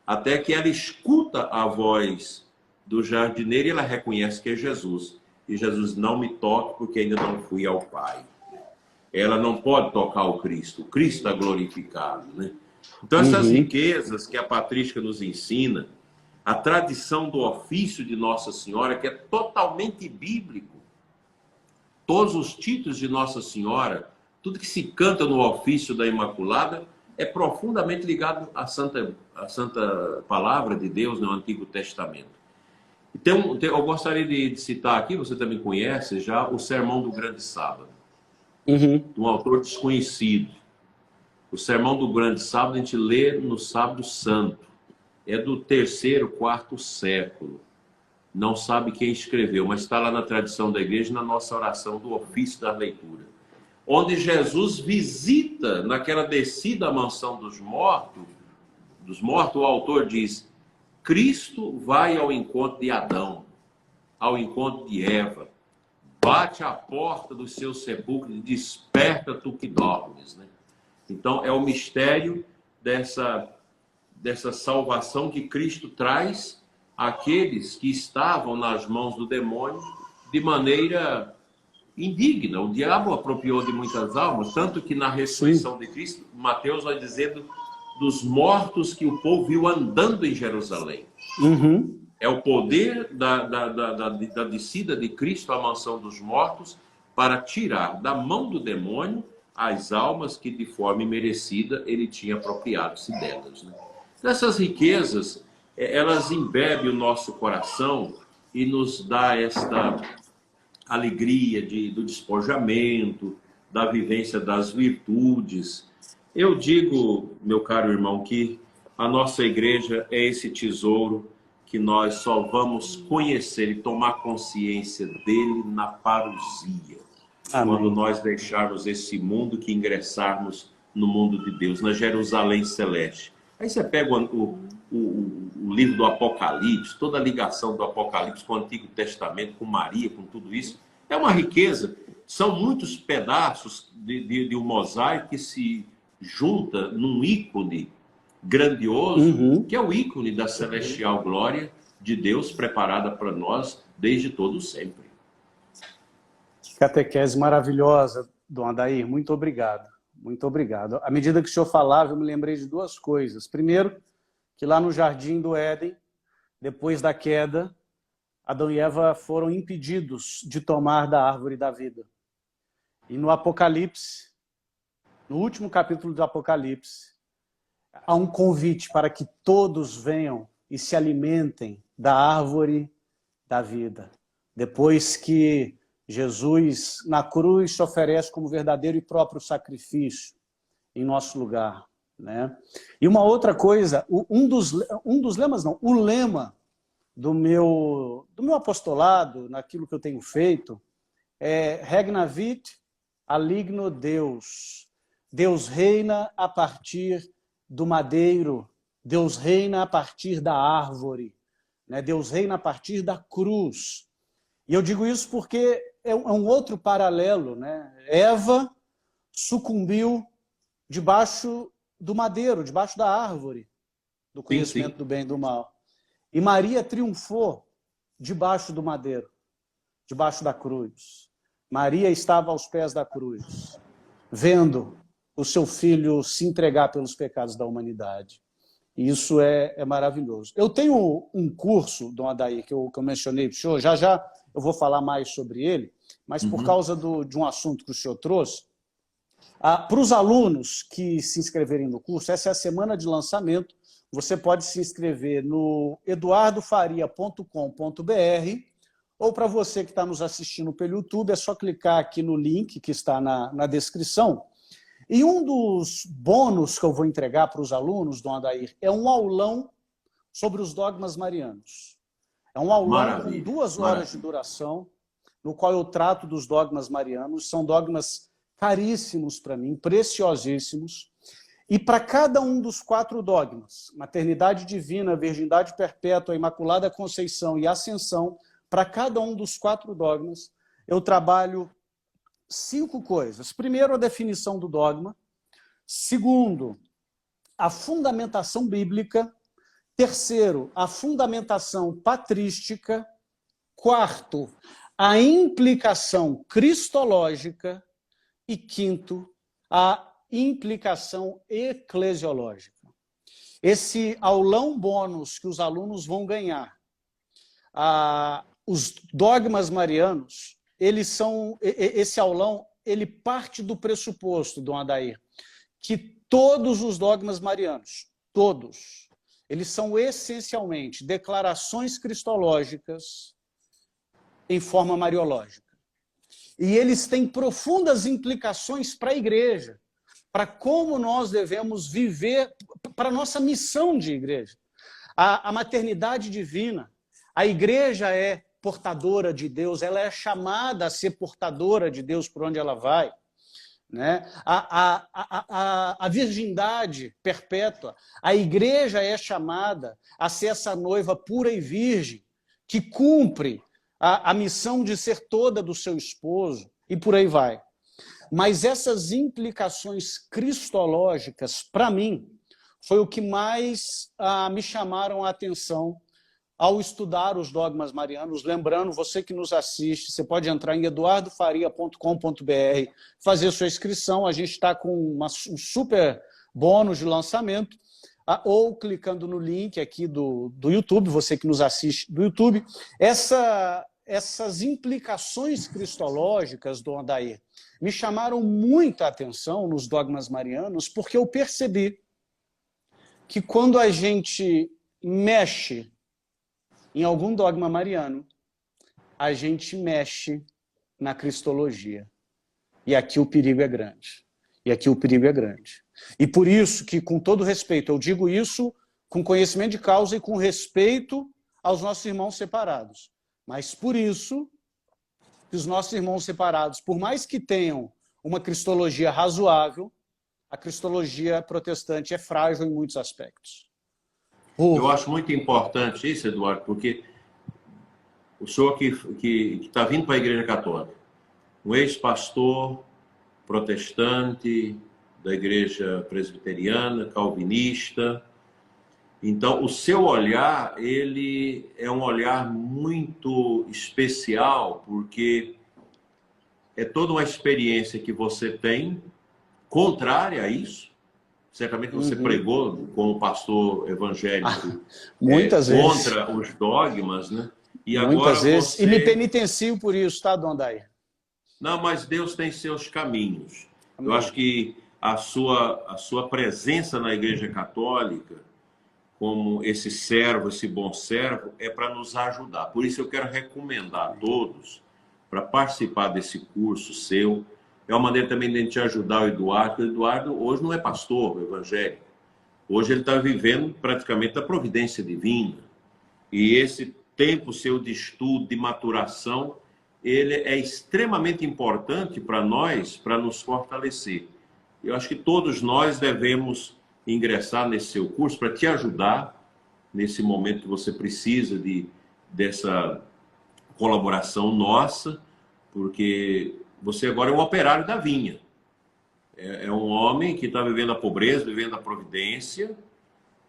Até que ela escuta a voz do jardineiro e ela reconhece que é Jesus. E Jesus, não me toque porque ainda não fui ao Pai. Ela não pode tocar o Cristo está glorificado, né? Então essas riquezas que a patrística nos ensina, a tradição do ofício de Nossa Senhora, que é totalmente bíblico, todos os títulos de Nossa Senhora, tudo que se canta no ofício da Imaculada é profundamente ligado à santa palavra de Deus no Antigo Testamento. Eu gostaria de citar aqui, você também conhece já, o Sermão do Grande Sábado, de um autor desconhecido. O Sermão do Grande Sábado a gente lê no Sábado Santo. É do 3º, 4º século. Não sabe quem escreveu, mas está lá na tradição da igreja, na nossa oração do ofício da leitura. Onde Jesus visita, naquela descida à mansão dos mortos, o autor diz: Cristo vai ao encontro de Adão, ao encontro de Eva, bate à porta do seu sepulcro e desperta tu que dormes, né? Então, é o mistério dessa salvação que Cristo traz àqueles que estavam nas mãos do demônio de maneira indigna. O diabo apropriou de muitas almas, tanto que na ressurreição de Cristo, Mateus vai dizendo dos mortos que o povo viu andando em Jerusalém. É o poder da descida de Cristo à mansão dos mortos para tirar da mão do demônio as almas que de forma imerecida ele tinha apropriado-se delas, né? Essas riquezas, elas embebem o nosso coração e nos dá esta alegria do despojamento, da vivência das virtudes. Eu digo, meu caro irmão, que a nossa igreja é esse tesouro que nós só vamos conhecer e tomar consciência dele na parousia. Amém. Quando nós deixarmos esse mundo, que ingressarmos no mundo de Deus, na Jerusalém Celeste. Aí você pega o livro do Apocalipse, toda a ligação do Apocalipse com o Antigo Testamento, com Maria, com tudo isso. É uma riqueza. São muitos pedaços de um mosaico que se junta num ícone grandioso, que é o ícone da celestial glória de Deus preparada para nós desde todo sempre. Catequese maravilhosa, Dom Adair. Muito obrigado. Muito obrigado. À medida que o senhor falava, eu me lembrei de duas coisas. Primeiro, que lá no Jardim do Éden, depois da queda, Adão e Eva foram impedidos de tomar da árvore da vida. E no Apocalipse, no último capítulo do Apocalipse, há um convite para que todos venham e se alimentem da árvore da vida. Depois que Jesus, na cruz, se oferece como verdadeiro e próprio sacrifício em nosso lugar, né? E uma outra coisa, um dos lemas, não, o lema do meu apostolado, naquilo que eu tenho feito, é Regna Vit Aligno Deus. Deus reina a partir do madeiro, Deus reina a partir da árvore, né? Deus reina a partir da cruz. E eu digo isso porque é um outro paralelo, né? Eva sucumbiu debaixo do madeiro, debaixo da árvore do conhecimento do bem e do mal. E Maria triunfou debaixo do madeiro, debaixo da cruz. Maria estava aos pés da cruz, vendo o seu filho se entregar pelos pecados da humanidade. E isso é maravilhoso. Eu tenho um curso, Dom Adair, que eu mencionei para o senhor, já eu vou falar mais sobre ele, mas por causa de um assunto que o senhor trouxe, para os alunos que se inscreverem no curso, essa é a semana de lançamento, você pode se inscrever no eduardofaria.com.br, ou para você que está nos assistindo pelo YouTube, é só clicar aqui no link que está na descrição. E um dos bônus que eu vou entregar para os alunos, Dom Adair, é um aulão sobre os dogmas marianos. É um aulão com 2 horas de duração, no qual eu trato dos dogmas marianos. São dogmas caríssimos para mim, preciosíssimos. E para cada um dos 4 dogmas, maternidade divina, virgindade perpétua, imaculada conceição e ascensão, para cada um dos 4 dogmas, eu trabalho 5 coisas. Primeiro, a definição do dogma. Segundo, a fundamentação bíblica. Terceiro, a fundamentação patrística. Quarto, a implicação cristológica. E quinto, a implicação eclesiológica. Esse aulão bônus que os alunos vão ganhar, os dogmas marianos, esse aulão, ele parte do pressuposto, Dom Adair, que todos os dogmas marianos, todos, eles são essencialmente declarações cristológicas em forma mariológica. E eles têm profundas implicações para a igreja, para como nós devemos viver, para a nossa missão de igreja. A maternidade divina, a igreja é portadora de Deus, ela é chamada a ser portadora de Deus por onde ela vai. Né? A virgindade perpétua, a igreja é chamada a ser essa noiva pura e virgem, que cumpre a missão de ser toda do seu esposo, e por aí vai. Mas essas implicações cristológicas, para mim, foi o que mais me chamaram a atenção ao estudar os dogmas marianos. Lembrando, você que nos assiste, você pode entrar em eduardofaria.com.br, fazer sua inscrição, a gente está com um super bônus de lançamento, ou clicando no link aqui do YouTube, você que nos assiste do YouTube. Essas implicações cristológicas, Dom Adair, me chamaram muita atenção nos dogmas marianos, porque eu percebi que quando a gente mexe em algum dogma mariano, a gente mexe na cristologia. E aqui o perigo é grande. E aqui o perigo é grande. E por isso que, com todo respeito, eu digo isso com conhecimento de causa e com respeito aos nossos irmãos separados. Mas por isso que os nossos irmãos separados, por mais que tenham uma cristologia razoável, a cristologia protestante é frágil em muitos aspectos. Eu acho muito importante isso, Eduardo, porque o senhor que está vindo para a Igreja Católica, um ex-pastor protestante da Igreja Presbiteriana, calvinista, então o seu olhar, ele é um olhar muito especial, porque é toda uma experiência que você tem contrária a isso. Certamente você pregou como pastor evangélico muitas vezes contra os dogmas, né? E muitas agora vezes. você... E me penitencio por isso, tá, Dom Adair? Não, mas Deus tem seus caminhos. Amém. Eu acho que a sua presença na Igreja Católica, como esse servo, esse bom servo, é para nos ajudar. Por isso eu quero recomendar a todos para participar desse curso seu. É uma maneira também de a gente ajudar o Eduardo. O Eduardo hoje não é pastor evangélico. Hoje ele está vivendo praticamente a providência divina. E esse tempo seu de estudo, de maturação, ele é extremamente importante para nós, para nos fortalecer. Eu acho que todos nós devemos ingressar nesse seu curso para te ajudar nesse momento que você precisa dessa colaboração nossa, porque você agora é um operário da vinha. É um homem que está vivendo a pobreza, vivendo a providência,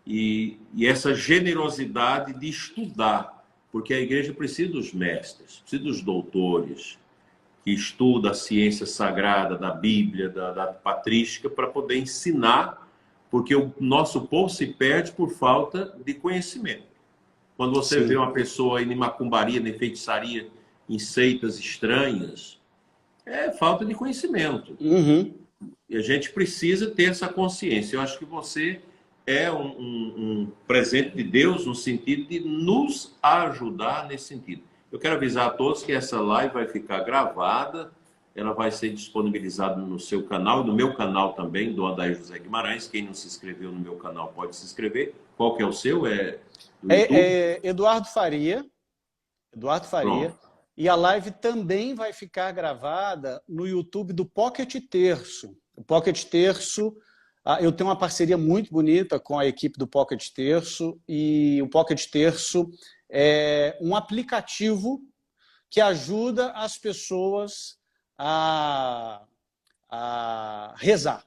e essa generosidade de estudar, porque a igreja precisa dos mestres, precisa dos doutores, que estudam a ciência sagrada da Bíblia, da patrística, para poder ensinar, porque o nosso povo se perde por falta de conhecimento. Quando você vê uma pessoa em macumbaria, em feitiçaria, em seitas estranhas, é falta de conhecimento. E a gente precisa ter essa consciência. Eu acho que você é um presente de Deus no sentido de nos ajudar nesse sentido. Eu quero avisar a todos que essa live vai ficar gravada, ela vai ser disponibilizada no seu canal, no meu canal também, do Adair José Guimarães. Quem não se inscreveu no meu canal pode se inscrever. Qual que é o seu? É Eduardo Faria. Eduardo Faria. Pronto. E a live também vai ficar gravada no YouTube do Pocket Terço. O Pocket Terço, eu tenho uma parceria muito bonita com a equipe do Pocket Terço, e o Pocket Terço é um aplicativo que ajuda as pessoas a rezar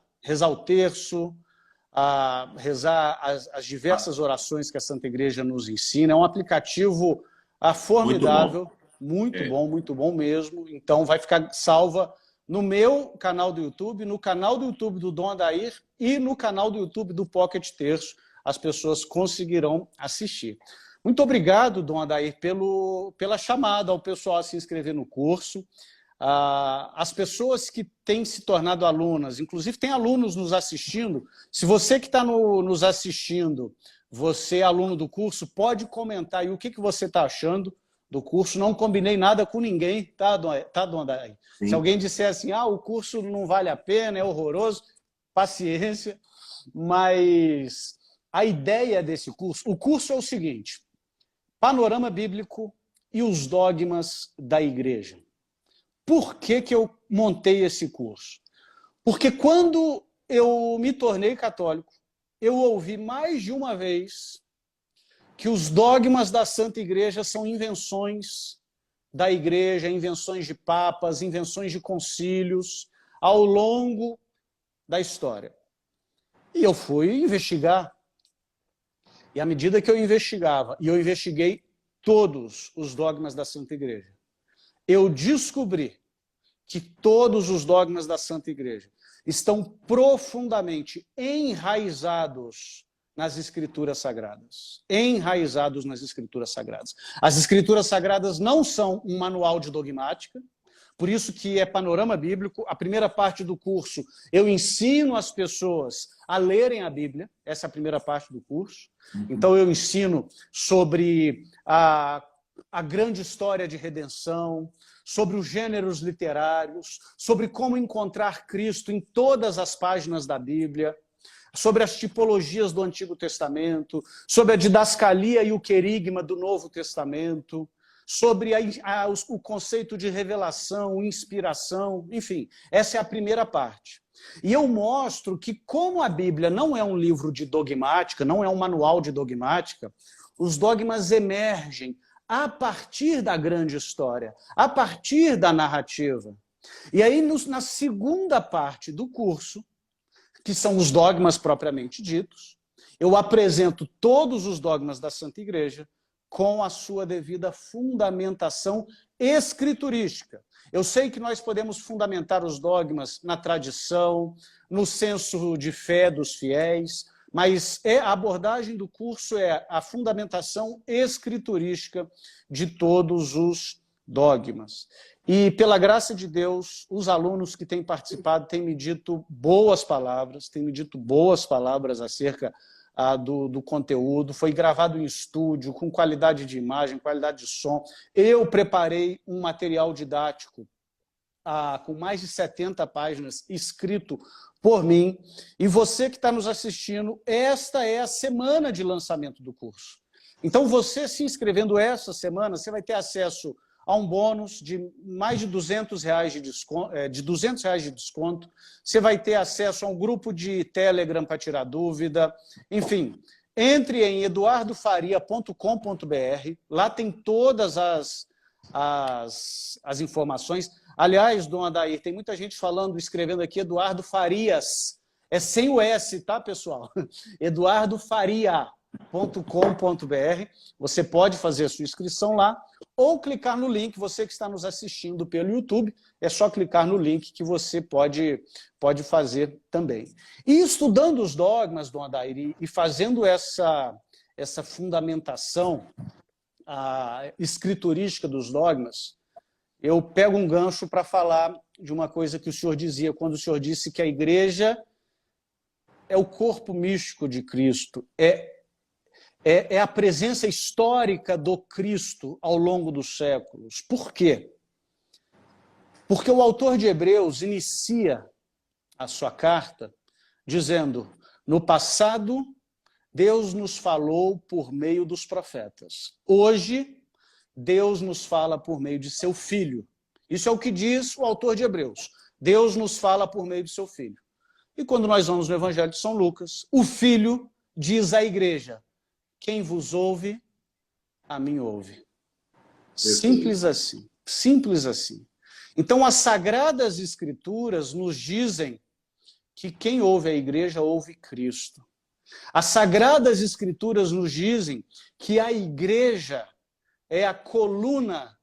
o terço, a rezar as diversas orações que a Santa Igreja nos ensina. É um aplicativo formidável, muito bom mesmo. Então vai ficar salva no meu canal do YouTube, no canal do YouTube do Dom Adair e no canal do YouTube do Pocket Terço. As pessoas conseguirão assistir. Muito obrigado, Dom Adair, pela chamada ao pessoal a se inscrever no curso. As pessoas que têm se tornado alunas, inclusive tem alunos nos assistindo, se você que está nos assistindo, você é aluno do curso, pode comentar aí o que você está achando do curso. Não combinei nada com ninguém, tá, Dona Daí? Se alguém disser assim, o curso não vale a pena, é horroroso, paciência, mas a ideia desse curso, o curso é o seguinte: panorama bíblico e os dogmas da igreja. Por que eu montei esse curso? Porque quando eu me tornei católico, eu ouvi mais de uma vez que os dogmas da Santa Igreja são invenções da igreja, invenções de papas, invenções de concílios, ao longo da história. E eu fui investigar. E à medida que eu investigava, e eu investiguei todos os dogmas da Santa Igreja, eu descobri que todos os dogmas da Santa Igreja estão profundamente enraizados nas Escrituras Sagradas. Enraizados nas Escrituras Sagradas. As Escrituras Sagradas não são um manual de dogmática, por isso que é panorama bíblico. A primeira parte do curso, eu ensino as pessoas a lerem a Bíblia. Essa é a primeira parte do curso. Então eu ensino sobre a grande história de redenção, sobre os gêneros literários, sobre como encontrar Cristo em todas as páginas da Bíblia, sobre as tipologias do Antigo Testamento, sobre a didascalia e o querigma do Novo Testamento, sobre o conceito de revelação, inspiração, enfim, essa é a primeira parte. E eu mostro que, como a Bíblia não é um livro de dogmática, não é um manual de dogmática, os dogmas emergem a partir da grande história, a partir da narrativa. E aí, na segunda parte do curso, que são os dogmas propriamente ditos, eu apresento todos os dogmas da Santa Igreja com a sua devida fundamentação escriturística. Eu sei que nós podemos fundamentar os dogmas na tradição, no senso de fé dos fiéis, mas a abordagem do curso é a fundamentação escriturística de todos os dogmas. E, pela graça de Deus, os alunos que têm participado têm me dito boas palavras, acerca do conteúdo. Foi gravado em estúdio, com qualidade de imagem, qualidade de som. Eu preparei um material didático com mais de 70 páginas, escrito por mim. E você que está nos assistindo, esta é a semana de lançamento do curso. Então, você se inscrevendo essa semana, você vai ter acesso a um bônus de mais de R$200 de desconto. Você vai ter acesso a um grupo de Telegram para tirar dúvida. Enfim, entre em eduardofaria.com.br. Lá tem todas as informações. Aliás, Dona Adair, tem muita gente escrevendo aqui Eduardo Farias. É sem o S, tá, pessoal? eduardofaria.com.br. Você pode fazer a sua inscrição lá ou clicar no link. Você que está nos assistindo pelo YouTube, é só clicar no link que você pode fazer também. E estudando os dogmas, Dona Adair, e fazendo essa fundamentação escriturística dos dogmas, eu pego um gancho para falar de uma coisa que o senhor dizia, quando o senhor disse que a igreja é o corpo místico de Cristo, é a presença histórica do Cristo ao longo dos séculos. Por quê? Porque o autor de Hebreus inicia a sua carta dizendo: no passado, Deus nos falou por meio dos profetas. Hoje, Deus nos fala por meio de seu Filho. Isso é o que diz o autor de Hebreus. Deus nos fala por meio de seu Filho. E quando nós vamos no Evangelho de São Lucas, o Filho diz à igreja: quem vos ouve, a mim ouve. Simples assim. Simples assim. Então, as Sagradas Escrituras nos dizem que quem ouve a igreja ouve Cristo. As Sagradas Escrituras nos dizem que a igreja é a coluna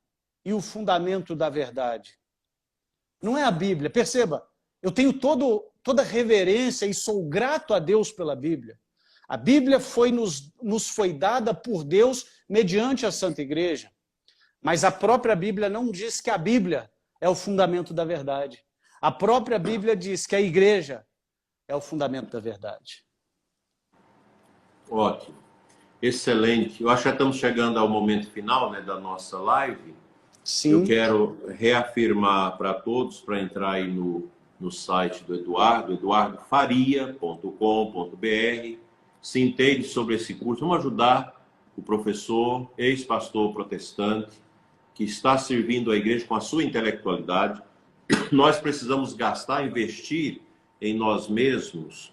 e o fundamento da verdade. Não é a Bíblia. Perceba, eu tenho toda reverência e sou grato a Deus pela Bíblia. A Bíblia nos foi dada por Deus mediante a Santa Igreja. Mas a própria Bíblia não diz que a Bíblia é o fundamento da verdade. A própria Bíblia diz que a igreja é o fundamento da verdade. Ótimo. Excelente. Eu acho que já estamos chegando ao momento final, né, da nossa live. Sim. Eu quero reafirmar para todos, para entrar aí no site do Eduardo, eduardofaria.com.br. Se inteire sobre esse curso. Vamos ajudar o professor, ex-pastor protestante, que está servindo a igreja com a sua intelectualidade. Nós precisamos gastar, investir em nós mesmos,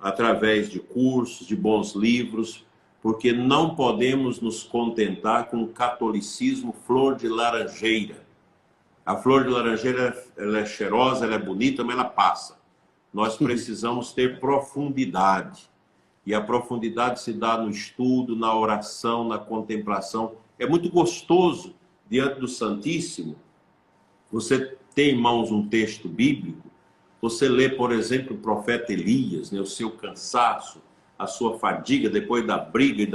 através de cursos, de bons livros, porque não podemos nos contentar com o catolicismo flor de laranjeira. A flor de laranjeira, ela é cheirosa, ela é bonita, mas ela passa. Nós precisamos ter profundidade. E a profundidade se dá no estudo, na oração, na contemplação. É muito gostoso, diante do Santíssimo, você ter em mãos um texto bíblico, você lê, por exemplo, o profeta Elias, né, o seu cansaço, a sua fadiga depois da briga e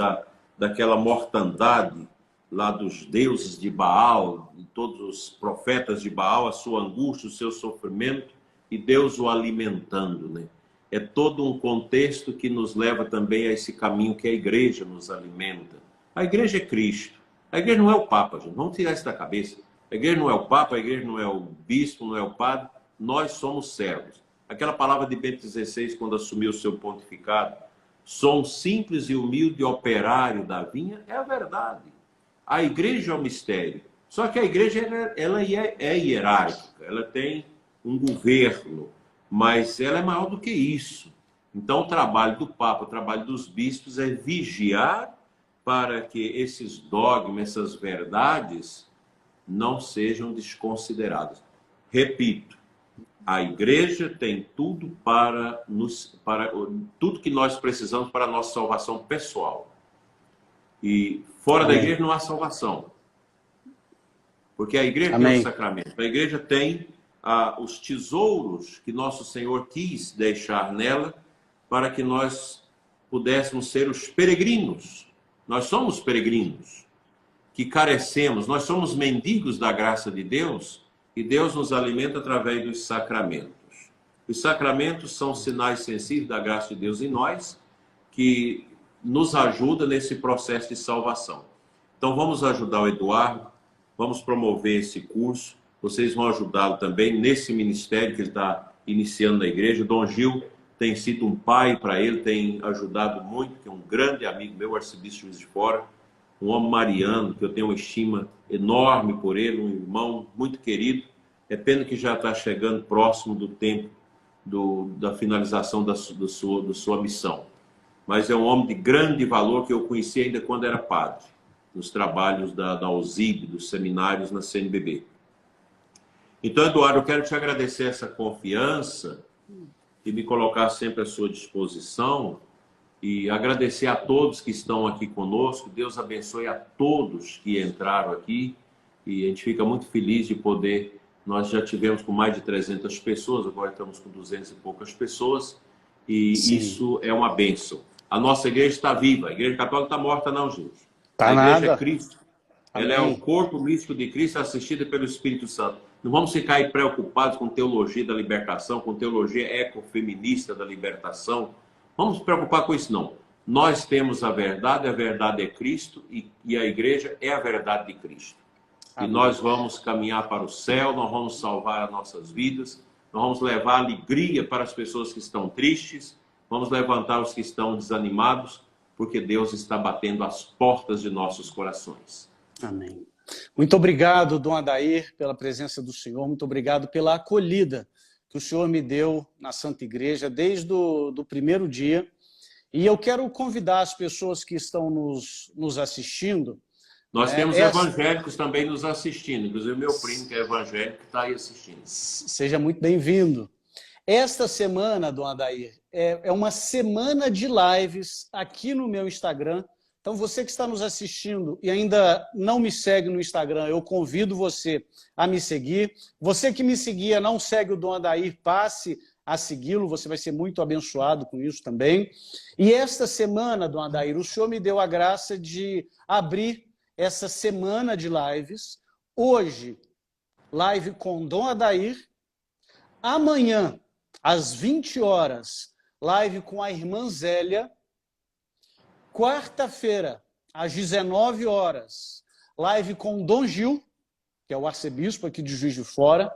daquela mortandade lá dos deuses de Baal, de todos os profetas de Baal, a sua angústia, o seu sofrimento, e Deus o alimentando, né? É todo um contexto que nos leva também a esse caminho que a igreja nos alimenta. A igreja é Cristo. A igreja não é o Papa, gente. Vamos tirar isso da cabeça. A igreja não é o Papa, a igreja não é o bispo, não é o padre. Nós somos servos. Aquela palavra de Bento XVI, quando assumiu o seu pontificado, sou um simples e humilde operário da vinha, é a verdade. A igreja é um mistério. Só que a igreja ela é hierárquica, ela tem um governo, mas ela é maior do que isso. Então o trabalho do Papa, o trabalho dos bispos é vigiar para que esses dogmas, essas verdades não sejam desconsideradas. Repito, a igreja tem tudo para tudo que nós precisamos para a nossa salvação pessoal. E fora da igreja não há salvação. Porque a igreja tem o sacramento. A igreja tem os tesouros que nosso Senhor quis deixar nela para que nós pudéssemos ser os peregrinos. Nós somos peregrinos que carecemos, nós somos mendigos da graça de Deus e Deus nos alimenta através dos sacramentos. Os sacramentos são sinais sensíveis da graça de Deus em nós que nos ajuda nesse processo de salvação. Então vamos ajudar o Eduardo, vamos promover esse curso, vocês vão ajudá-lo também nesse ministério que ele está iniciando na igreja. O Dom Gil tem sido um pai para ele, tem ajudado muito, que é um grande amigo meu, arcebispo de Juiz de Fora, um homem mariano, que eu tenho uma estima enorme por ele, um irmão muito querido. É pena que já está chegando próximo do tempo da finalização da sua missão. Mas é um homem de grande valor que eu conheci ainda quando era padre, nos trabalhos da USIB, dos seminários na CNBB. Então, Eduardo, eu quero te agradecer essa confiança e me colocar sempre à sua disposição e agradecer a todos que estão aqui conosco. Deus abençoe a todos que entraram aqui e a gente fica muito feliz de poder. Nós já tivemos com mais de 300 pessoas, agora estamos com 200 e poucas pessoas e Sim. Isso é uma bênção. A nossa igreja está viva, a igreja católica está morta não, gente. Tá a igreja nada. É Cristo. Amém. Ela é o corpo místico de Cristo assistida pelo Espírito Santo. Não vamos ficar aí preocupados com teologia da libertação, com teologia ecofeminista da libertação. Vamos nos preocupar com isso, não. Nós temos a verdade é Cristo e a igreja é a verdade de Cristo. Amém. E nós vamos caminhar para o céu, nós vamos salvar as nossas vidas, nós vamos levar alegria para as pessoas que estão tristes, vamos levantar os que estão desanimados, porque Deus está batendo as portas de nossos corações. Amém. Muito obrigado, Dom Adair, pela presença do Senhor, muito obrigado pela acolhida que o Senhor me deu na Santa Igreja desde do primeiro dia. E eu quero convidar as pessoas que estão nos assistindo. Nós temos evangélicos também nos assistindo, inclusive meu primo que é evangélico que está aí assistindo. Seja muito bem-vindo. Esta semana, Dom Adair, é uma semana de lives aqui no meu Instagram. Então, você que está nos assistindo e ainda não me segue no Instagram, eu convido você a me seguir. Você que me seguia, não segue o Dom Adair, passe a segui-lo, você vai ser muito abençoado com isso também. E esta semana, Dom Adair, o Senhor me deu a graça de abrir essa semana de lives. Hoje, live com Dom Adair. Amanhã, às 20 horas, live com a irmã Zélia. Quarta-feira, às 19 horas, live com Dom Gil, que é o arcebispo aqui de Juiz de Fora.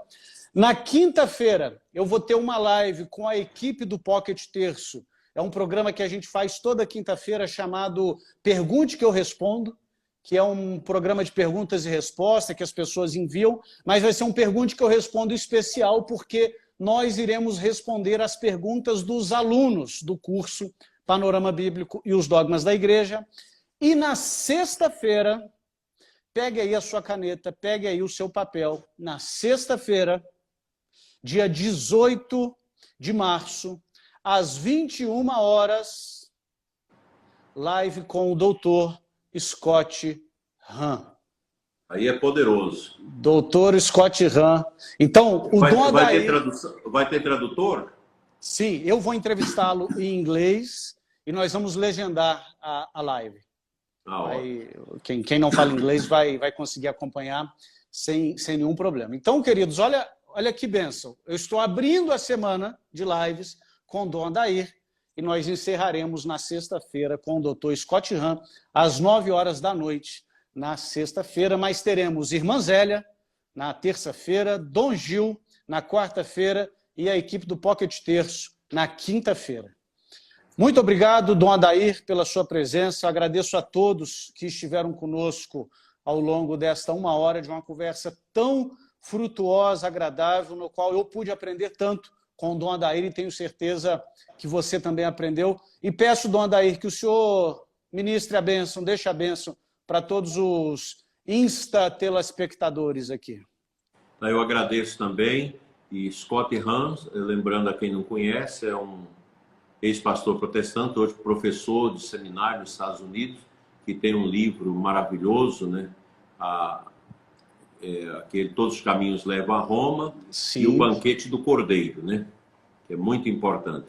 Na quinta-feira, eu vou ter uma live com a equipe do Pocket Terço. É um programa que a gente faz toda quinta-feira chamado Pergunte que eu Respondo, que é um programa de perguntas e respostas que as pessoas enviam, mas vai ser um Pergunte que eu Respondo especial, porque nós iremos responder as perguntas dos alunos do curso Panorama Bíblico e os Dogmas da Igreja. E na sexta-feira, pegue aí a sua caneta, pegue aí o seu papel. Na sexta-feira, dia 18 de março, às 21 horas, live com o doutor Scott Hahn. Aí é poderoso. Doutor Scott Hahn. Então, o Dom Adair... Vai ter tradutor? Sim, eu vou entrevistá-lo em inglês e nós vamos legendar a live. Quem não fala inglês vai conseguir acompanhar sem nenhum problema. Então, queridos, olha que bênção. Eu estou abrindo a semana de lives com o Dom Adair e nós encerraremos na sexta-feira com o Dr. Scott Hahn, às 9 horas da noite, na sexta-feira. Mas teremos Irmã Zélia na terça-feira, Dom Gil na quarta-feira e a equipe do Pocket Terço na quinta-feira. Muito obrigado, Dom Adair, pela sua presença. Agradeço a todos que estiveram conosco ao longo desta 1 hora de uma conversa tão frutuosa, agradável, no qual eu pude aprender tanto com o Dom Adair e tenho certeza que você também aprendeu. E peço, Dom Adair, que o senhor ministre a bênção, deixe a bênção para todos os insta-telespectadores aqui. Eu agradeço também. E Scott Hahn, lembrando a quem não conhece, é um ex-pastor protestante, hoje professor de seminário nos Estados Unidos, que tem um livro maravilhoso, né? Todos os caminhos levam a Roma. Sim. E o banquete do Cordeiro, né? Que é muito importante.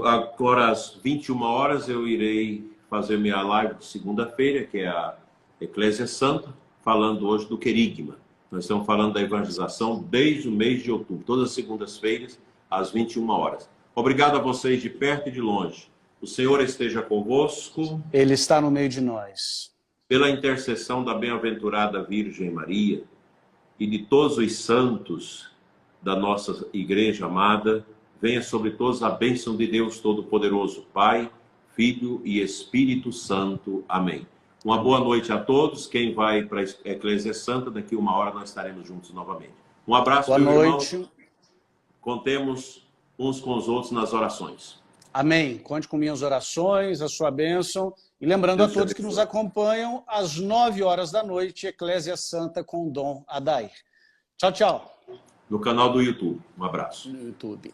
Agora, às 21 horas, eu irei fazer minha live de segunda-feira, que é a Eclésia Santa, falando hoje do querigma. Nós estamos falando da evangelização desde o mês de outubro, todas as segundas-feiras, às 21 horas. Obrigado a vocês de perto e de longe. O Senhor esteja convosco. Ele está no meio de nós. Pela intercessão da bem-aventurada Virgem Maria e de todos os santos da nossa igreja amada, venha sobre todos a bênção de Deus Todo-Poderoso, Pai, Filho e Espírito Santo. Amém. Uma boa noite a todos. Quem vai para a Eclésia Santa, daqui 1 hora nós estaremos juntos novamente. Um abraço, boa noite. Irmão. Contemos uns com os outros nas orações. Amém. Conte com minhas orações, a sua bênção. E lembrando Deus a todos que nos acompanham, às 9 horas da noite, Eclésia Santa com Dom Adair. Tchau, tchau. No canal do YouTube. Um abraço. No YouTube.